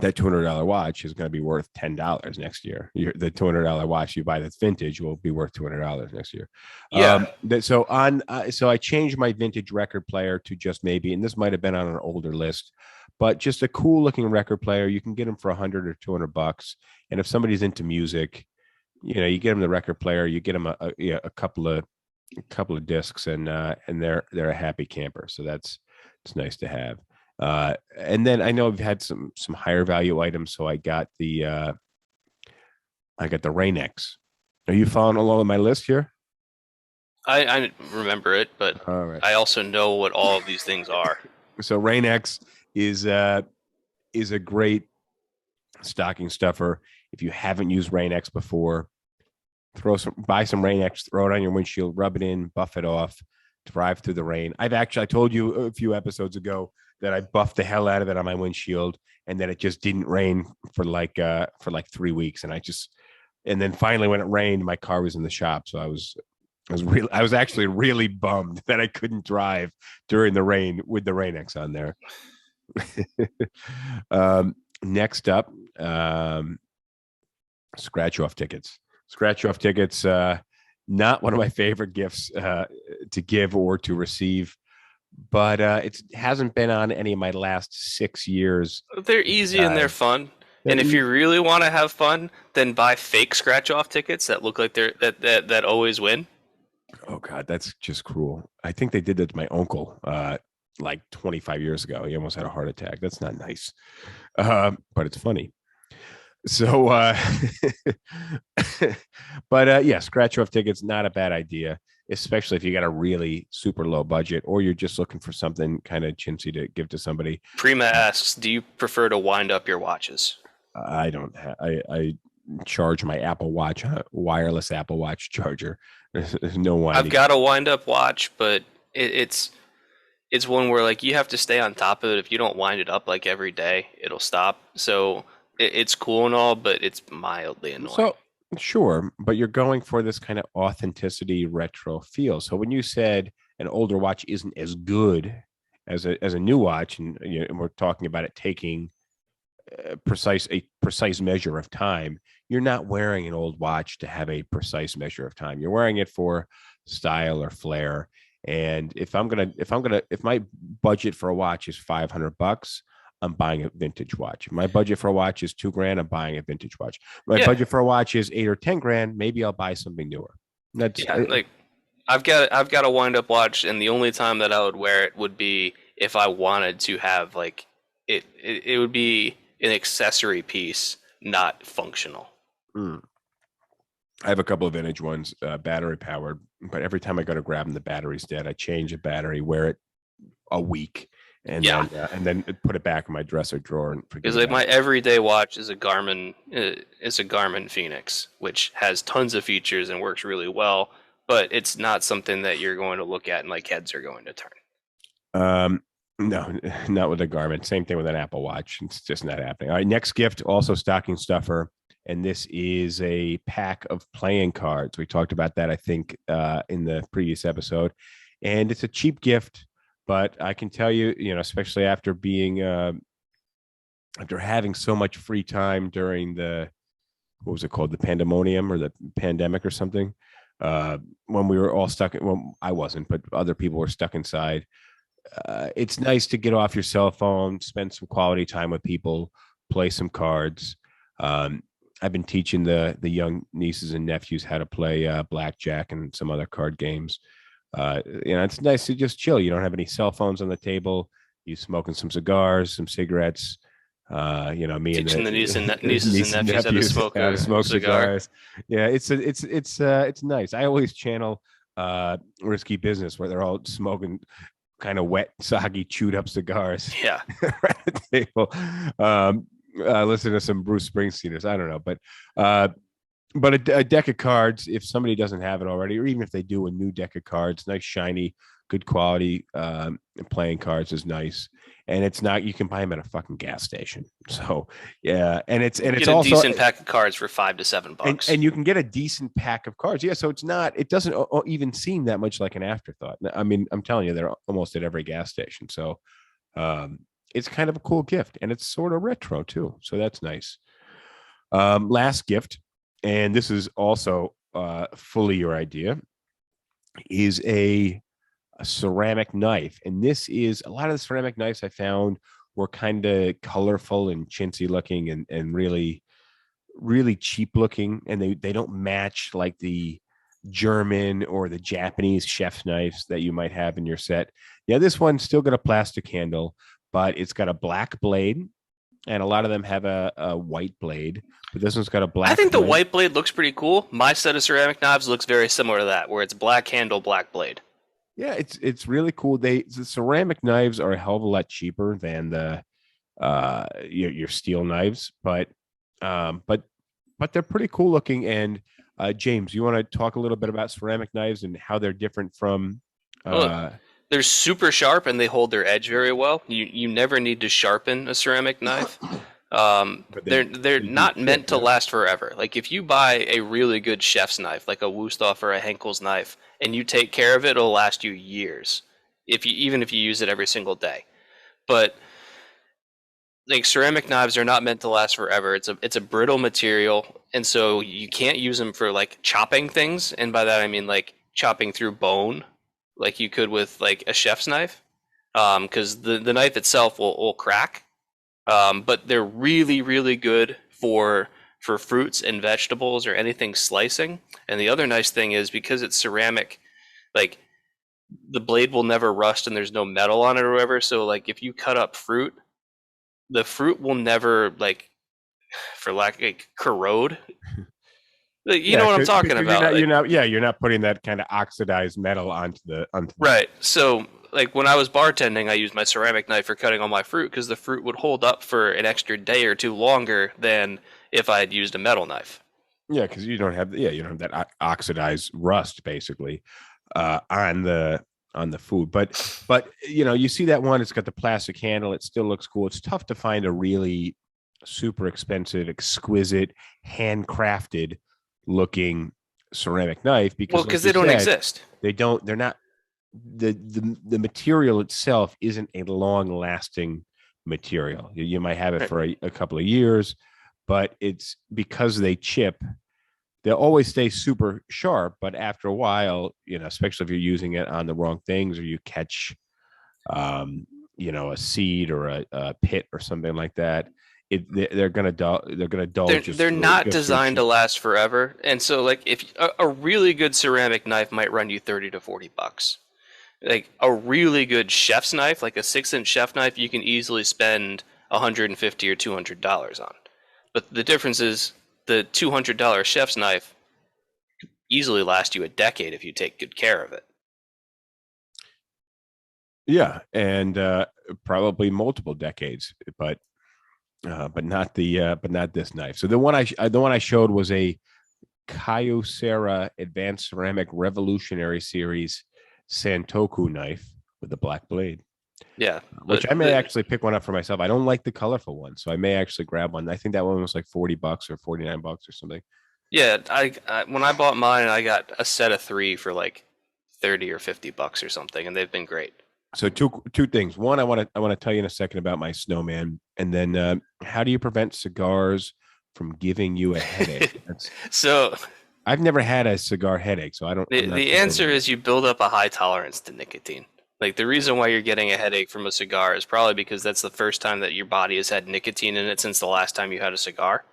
Speaker 2: that $200 watch is going to be worth $10 next year. The $200 watch you buy that's vintage will be worth $200 next year.
Speaker 4: Yeah.
Speaker 2: So I changed my vintage record player to just maybe, and this might have been on an older list, but just a cool looking record player. You can get them for $100 or $200. And if somebody's into music, you get them the record player, you get them a couple of discs, and they're a happy camper. So it's nice to have. And then I know I've had some higher value items. So I got the Rain-X. Are you following along with my list here?
Speaker 4: I remember it, but
Speaker 2: all right.
Speaker 4: I also know what all of these things are.
Speaker 2: So Rain-X is a great stocking stuffer. If you haven't used Rain-X before, buy some Rain-X, throw it on your windshield, rub it in, buff it off. drive through the rain. I told you a few episodes ago that I buffed the hell out of it on my windshield, and that it just didn't rain for like 3 weeks. And then finally when it rained, my car was in the shop. So I was actually really bummed that I couldn't drive during the rain with the Rain-X on there. Next up, scratch off tickets. Scratch off tickets, not one of my favorite gifts to give or to receive, but it hasn't been on any of my last 6 years.
Speaker 4: They're easy and they're fun. And if you really want to have fun, then buy fake scratch off tickets that look like that always win.
Speaker 2: Oh God, that's just cruel. I think they did that to my uncle like 25 years ago. He almost had a heart attack. That's not nice, but it's funny. So, but yeah, scratch off tickets, not a bad idea, especially if you got a really super low budget or you're just looking for something kind of chintzy to give to somebody.
Speaker 4: Prima asks, do you prefer to wind up your watches?
Speaker 2: I don't have, I charge my Apple Watch, wireless Apple Watch charger. There's no winding.
Speaker 4: I've got a wind up watch, but it's one where like you have to stay on top of it. If you don't wind it up like every day, it'll stop. So it's cool and all, but it's mildly annoying. So
Speaker 2: sure, but you're going for this kind of authenticity retro feel. So when you said an older watch isn't as good as a new watch, and we're talking about it taking a precise measure of time, you're not wearing an old watch to have a precise measure of time. You're wearing it for style or flair. And if my budget for a watch is $500, I'm buying a vintage watch. If my budget for a watch is $2,000, I'm buying a vintage watch. My budget for a watch is $8,000 or $10,000. Maybe I'll buy something newer.
Speaker 4: Like I've got a wind up watch, and the only time that I would wear it would be if I wanted to have like it would be an accessory piece, not functional.
Speaker 2: I have a couple of vintage ones, battery powered, but every time I go to grab them, the battery's dead. I change the battery, wear it a week, and then put it back in my dresser drawer. And
Speaker 4: because like my everyday watch is a Garmin Phoenix, which has tons of features and works really well, but it's not something that you're going to look at and like heads are going to turn.
Speaker 2: No, not with a Garmin. Same thing with an Apple Watch. It's just not happening. All right, next gift, also stocking stuffer. And this is a pack of playing cards. We talked about that, I think, in the previous episode. And it's a cheap gift, but I can tell you, especially after having so much free time during what was it called? The pandemonium or the pandemic or something. When we were all stuck, well, I wasn't, but other people were stuck inside. It's nice to get off your cell phone, spend some quality time with people, play some cards. I've been teaching the young nieces and nephews how to play blackjack and some other card games. It's nice to just chill. You don't have any cell phones on the table. You smoking some cigars, some cigarettes. Me
Speaker 4: teaching
Speaker 2: and
Speaker 4: the nieces and nephews how to smoke cigars.
Speaker 2: Yeah, it's nice. I always channel Risky Business, where they're all smoking kind of wet, soggy, chewed up cigars.
Speaker 4: Yeah,
Speaker 2: at the table. Listen to some Bruce Springsteeners. I don't know, but a deck of cards, if somebody doesn't have it already, or even if they do, a new deck of cards, nice, shiny, good quality playing cards is nice. And it's not, you can buy them at a fucking gas station. So yeah, and it's also
Speaker 4: a decent pack of cards for $5 to $7,
Speaker 2: and you can get a decent pack of cards. Yeah, so it doesn't even seem that much like an afterthought. I mean, I'm telling you, they're almost at every gas station. So it's kind of a cool gift, and it's sort of retro too. So that's nice. Last gift, and this is also fully your idea, is a ceramic knife. And this is, a lot of the ceramic knives I found were kind of colorful and chintzy looking and really, really cheap looking. And they don't match like the German or the Japanese chef's knives that you might have in your set. Yeah, this one's still got a plastic handle, but it's got a black blade. And a lot of them have a white blade, but this one's got a black.
Speaker 4: I think
Speaker 2: blade.
Speaker 4: The white blade looks pretty cool. My set of ceramic knives looks very similar to that, where it's black handle, black blade.
Speaker 2: Yeah, it's really cool. The ceramic knives are a hell of a lot cheaper than the your steel knives, but they're pretty cool looking. And James, you want to talk a little bit about ceramic knives and how they're different from
Speaker 4: They're super sharp and they hold their edge very well. You never need to sharpen a ceramic knife. They're not meant to last forever. Like if you buy a really good chef's knife, like a Wusthof or a Henkel's knife, and you take care of it, it'll last you years. Even if you use it every single day. But like ceramic knives are not meant to last forever. It's a brittle material, and so you can't use them for like chopping things. And by that I mean like chopping through bone, like you could with like a chef's knife, because the knife itself will crack. But they're really, really good for fruits and vegetables or anything slicing. And the other nice thing is because it's ceramic, like the blade will never rust and there's no metal on it or whatever. So like if you cut up fruit, the fruit will never like, for lack like corrode. You know what I'm talking about.
Speaker 2: You're not putting that kind of oxidized metal onto the
Speaker 4: right. So like when I was bartending, I used my ceramic knife for cutting all my fruit because the fruit would hold up for an extra day or two longer than if I had used a metal knife.
Speaker 2: Yeah, because you don't have that oxidized rust basically on the food. But you see that one, it's got the plastic handle, it still looks cool. It's tough to find a really super expensive, exquisite, handcrafted looking ceramic knife because
Speaker 4: they don't exist.
Speaker 2: They're not the material itself isn't a long lasting material. You might have it for a couple of years, but it's because they chip. They'll always stay super sharp, but after a while, especially if you're using it on the wrong things or you catch, a seed or a pit or something like that, they're gonna dull.
Speaker 4: They're not designed to last forever, and so like if a really good ceramic knife might run you $30 to $40. Like a really good chef's knife, like a 6-inch chef knife, you can easily spend $150 or $200 on. But the difference is the $200 chef's knife could easily last you a decade if you take good care of it.
Speaker 2: Yeah, and probably multiple decades, but not this knife. So the one I showed was a Kyocera Advanced Ceramic Revolutionary Series Santoku knife with a black blade.
Speaker 4: Yeah,
Speaker 2: which I may actually pick one up for myself. I don't like the colorful one, so I may actually grab one. I think that one was like $40 or $49 or something.
Speaker 4: Yeah, I when I bought mine, I got a set of 3 for like $30 or $50 or something, and they've been great.
Speaker 2: So two things. One, I want to tell you in a second about my snowman, and then how do you prevent cigars from giving you a headache?
Speaker 4: So
Speaker 2: I've never had a cigar headache, so I don't.
Speaker 4: The answer is you build up a high tolerance to nicotine. Like the reason why you're getting a headache from a cigar is probably because that's the first time that your body has had nicotine in it since the last time you had a cigar.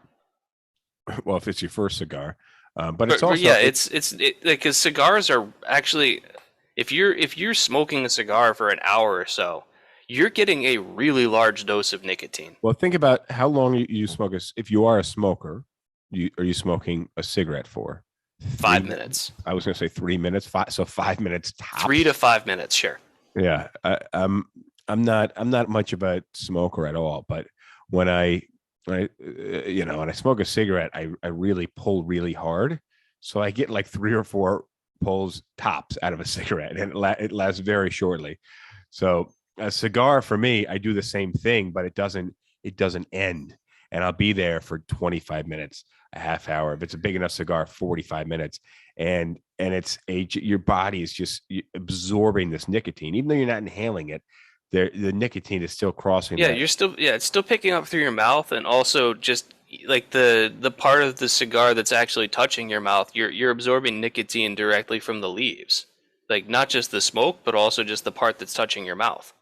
Speaker 2: Well, if it's your first cigar, but it's also
Speaker 4: it's because cigars are actually, if you're smoking a cigar for an hour or so, you're getting a really large dose of nicotine.
Speaker 2: Well, think about how long you smoke. If you are a smoker, are you smoking a cigarette for?
Speaker 4: 5 minutes.
Speaker 2: I was going to say 3 minutes. 5 minutes tops.
Speaker 4: 3 to 5 minutes, sure.
Speaker 2: Yeah, I'm not much of a smoker at all. But when I smoke a cigarette, I really pull really hard, so I get like 3 or 4 pulls tops out of a cigarette, and it lasts very shortly. So a cigar for me, I do the same thing, but it doesn't end, and I'll be there for 25 minutes, a half hour. If it's a big enough cigar, 45 minutes, and your body is just absorbing this nicotine, even though you're not inhaling it. The nicotine is still crossing.
Speaker 4: Yeah, it's still picking up through your mouth, and also just like the part of the cigar that's actually touching your mouth, you're absorbing nicotine directly from the leaves, like not just the smoke, but also just the part that's touching your mouth.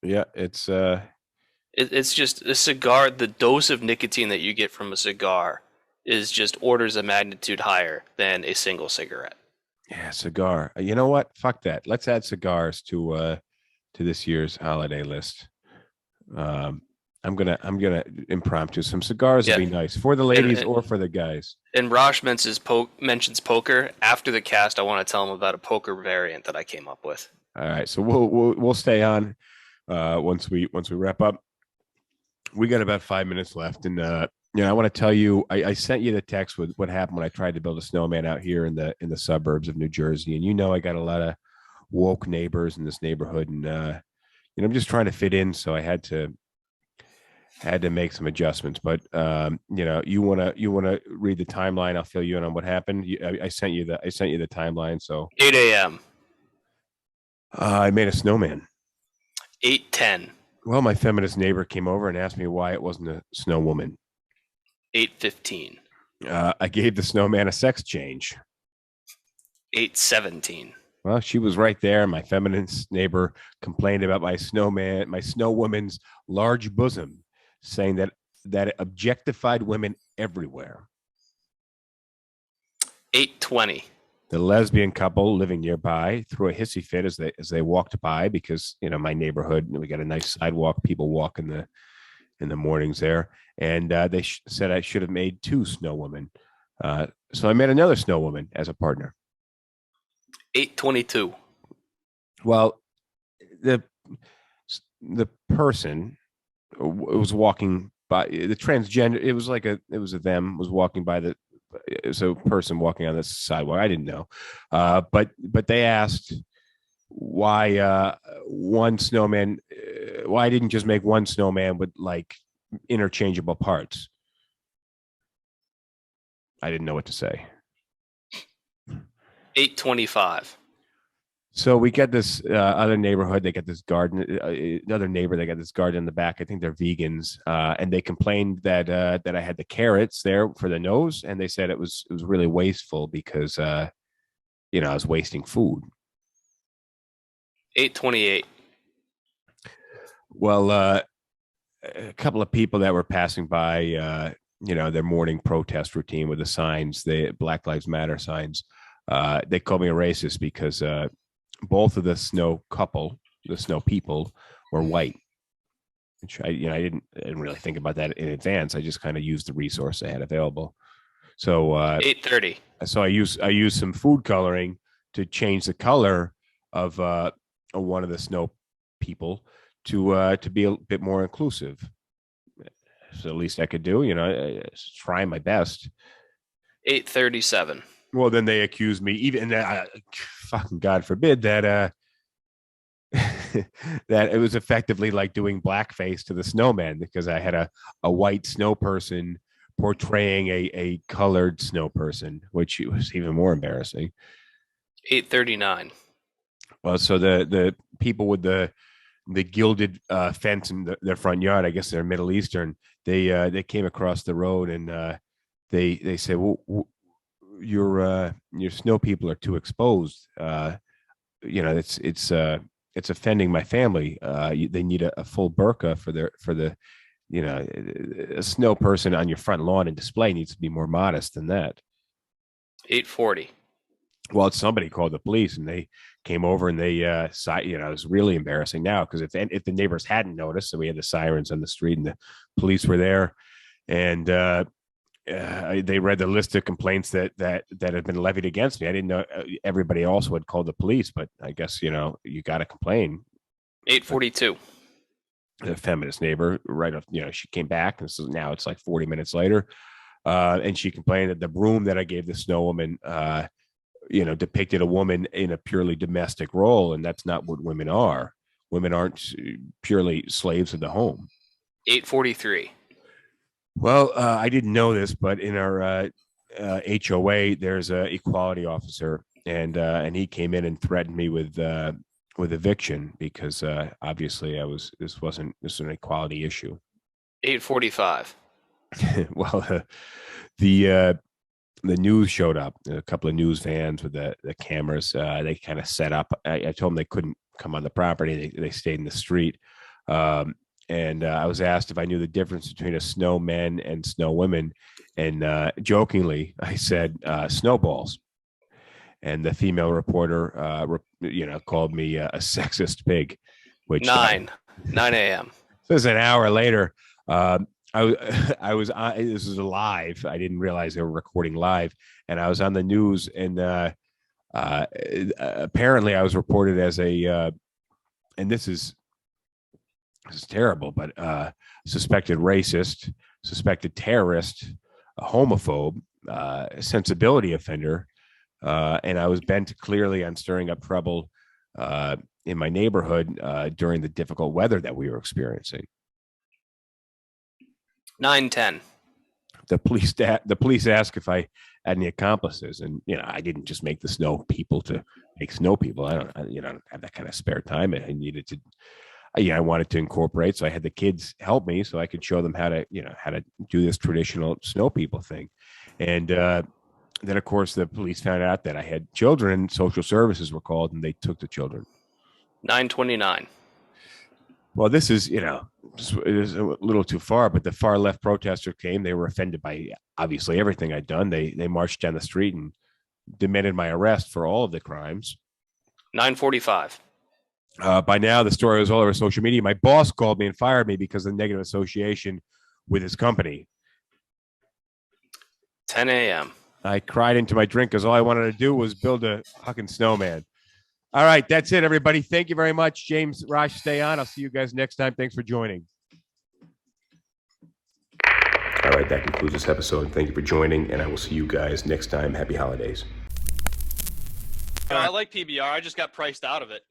Speaker 2: Yeah, it's
Speaker 4: just a cigar. The dose of nicotine that you get from a cigar is just orders of magnitude higher than a single cigarette.
Speaker 2: Yeah, cigar. You know what? Fuck that. Let's add cigars to this year's holiday list. I'm gonna impromptu some cigars. Would be nice for the ladies or for the guys.
Speaker 4: And Rosh mentions poker. After the cast, I want to tell him about a poker variant that I came up with.
Speaker 2: All right, so we'll stay on once we wrap up. We got about 5 minutes left, and I want to tell you, I sent you the text with what happened when I tried to build a snowman out here in the suburbs of New Jersey, and I got a lot of woke neighbors in this neighborhood, and I'm just trying to fit in, so I had to make some adjustments. But you wanna read the timeline? I'll fill you in on what happened. I sent you the timeline. So
Speaker 4: 8 a.m.
Speaker 2: I made a snowman.
Speaker 4: 8:10.
Speaker 2: Well, my feminist neighbor came over and asked me why it wasn't a snow woman.
Speaker 4: 8:15.
Speaker 2: I gave the snowman a sex change.
Speaker 4: 8:17.
Speaker 2: Well, she was right there. My feminist neighbor complained about my snow woman's large bosom, saying that it objectified women everywhere.
Speaker 4: 8:20.
Speaker 2: The lesbian couple living nearby threw a hissy fit as they walked by, because my neighborhood, we got a nice sidewalk. People walk in the mornings there, and they said I should have made 2 snow women. So I made another snow woman as a partner.
Speaker 4: 8:22.
Speaker 2: Well, the person was walking by, the transgender. It was a them was walking by the. It was a person walking on the sidewalk. I didn't know, but they asked why one snowman. Why I didn't just make one snowman with like interchangeable parts. I didn't know what to say.
Speaker 4: 8:25.
Speaker 2: So we get this other neighborhood. They got this garden. Another neighbor. They got this garden in the back. I think they're vegans, and they complained that I had the carrots there for the nose, and they said it was really wasteful because I was wasting food.
Speaker 4: 8:28.
Speaker 2: Well, a couple of people that were passing by, their morning protest routine with the signs, the Black Lives Matter signs. They called me a racist because both of the snow people were white. Which I didn't really think about that in advance. I just kind of used the resource I had available. So
Speaker 4: 8:30.
Speaker 2: So I used some food coloring to change the color of one of the snow people to be a bit more inclusive. So the least I could do, trying my best.
Speaker 4: 8:37.
Speaker 2: Well, then they accused me, even fucking God forbid, that that it was effectively like doing blackface to the snowman, because I had a white snow person portraying a colored snow person, which was even more embarrassing.
Speaker 4: 8:39.
Speaker 2: Well, so the people with the gilded fence in their front yard, I guess they're Middle Eastern. They came across the road, and they said, well, your snow people are too exposed. It's offending my family. They need a full burqa for the a snow person on your front lawn and display needs to be more modest than that.
Speaker 4: 8:40.
Speaker 2: Well, somebody called the police, and they came over, and they it was really embarrassing now, because if the neighbors hadn't noticed, so we had the sirens on the street, and the police were there, and they read the list of complaints that had been levied against me. I didn't know everybody also had called the police, but I guess you got to complain.
Speaker 4: 8:42.
Speaker 2: The feminist neighbor, right off, she came back, and so now it's like 40 minutes later, and she complained that the broom that I gave the snow woman, depicted a woman in a purely domestic role, and that's not what women are. Women aren't purely slaves of the home.
Speaker 4: 8:43.
Speaker 2: Well, I didn't know this, but in our HOA, there's a equality officer, and he came in and threatened me with eviction, because obviously this was an equality issue.
Speaker 4: 8:45.
Speaker 2: Well, the news showed up. A couple of news vans with the cameras. They kind of set up. I told them they couldn't come on the property. They stayed in the street. And I was asked if I knew the difference between a snowman and snow women. And jokingly, I said snowballs. And the female reporter, called me a sexist pig. Which
Speaker 4: 9 a.m.
Speaker 2: So it was an hour later. I was on, this was live. I didn't realize they were recording live, and I was on the news, and apparently I was reported as a, and this is terrible, but suspected racist, suspected terrorist, a homophobe, a sensibility offender, and I was bent clearly on stirring up trouble in my neighborhood during the difficult weather that we were experiencing.
Speaker 4: 9-10.
Speaker 2: The police asked if I had any accomplices, and I didn't just make the snow people to make snow people. I don't have that kind of spare time. I needed to. I wanted to incorporate, so I had the kids help me so I could show them how to do this traditional snow people thing. And then, of course, the police found out that I had children. Social services were called, and they took the children.
Speaker 4: 9:29.
Speaker 2: Well, this is, it is a little too far, but the far left protesters came. They were offended by obviously everything I'd done. They marched down the street and demanded my arrest for all of the crimes.
Speaker 4: 9:45.
Speaker 2: By now, the story was all over social media. My boss called me and fired me because of the negative association with his company.
Speaker 4: 10 a.m.
Speaker 2: I cried into my drink because all I wanted to do was build a fucking snowman. All right, that's it, everybody. Thank you very much. James, Raj, stay on. I'll see you guys next time. Thanks for joining. All right, that concludes this episode. Thank you for joining, and I will see you guys next time. Happy holidays.
Speaker 5: I like PBR. I just got priced out of it.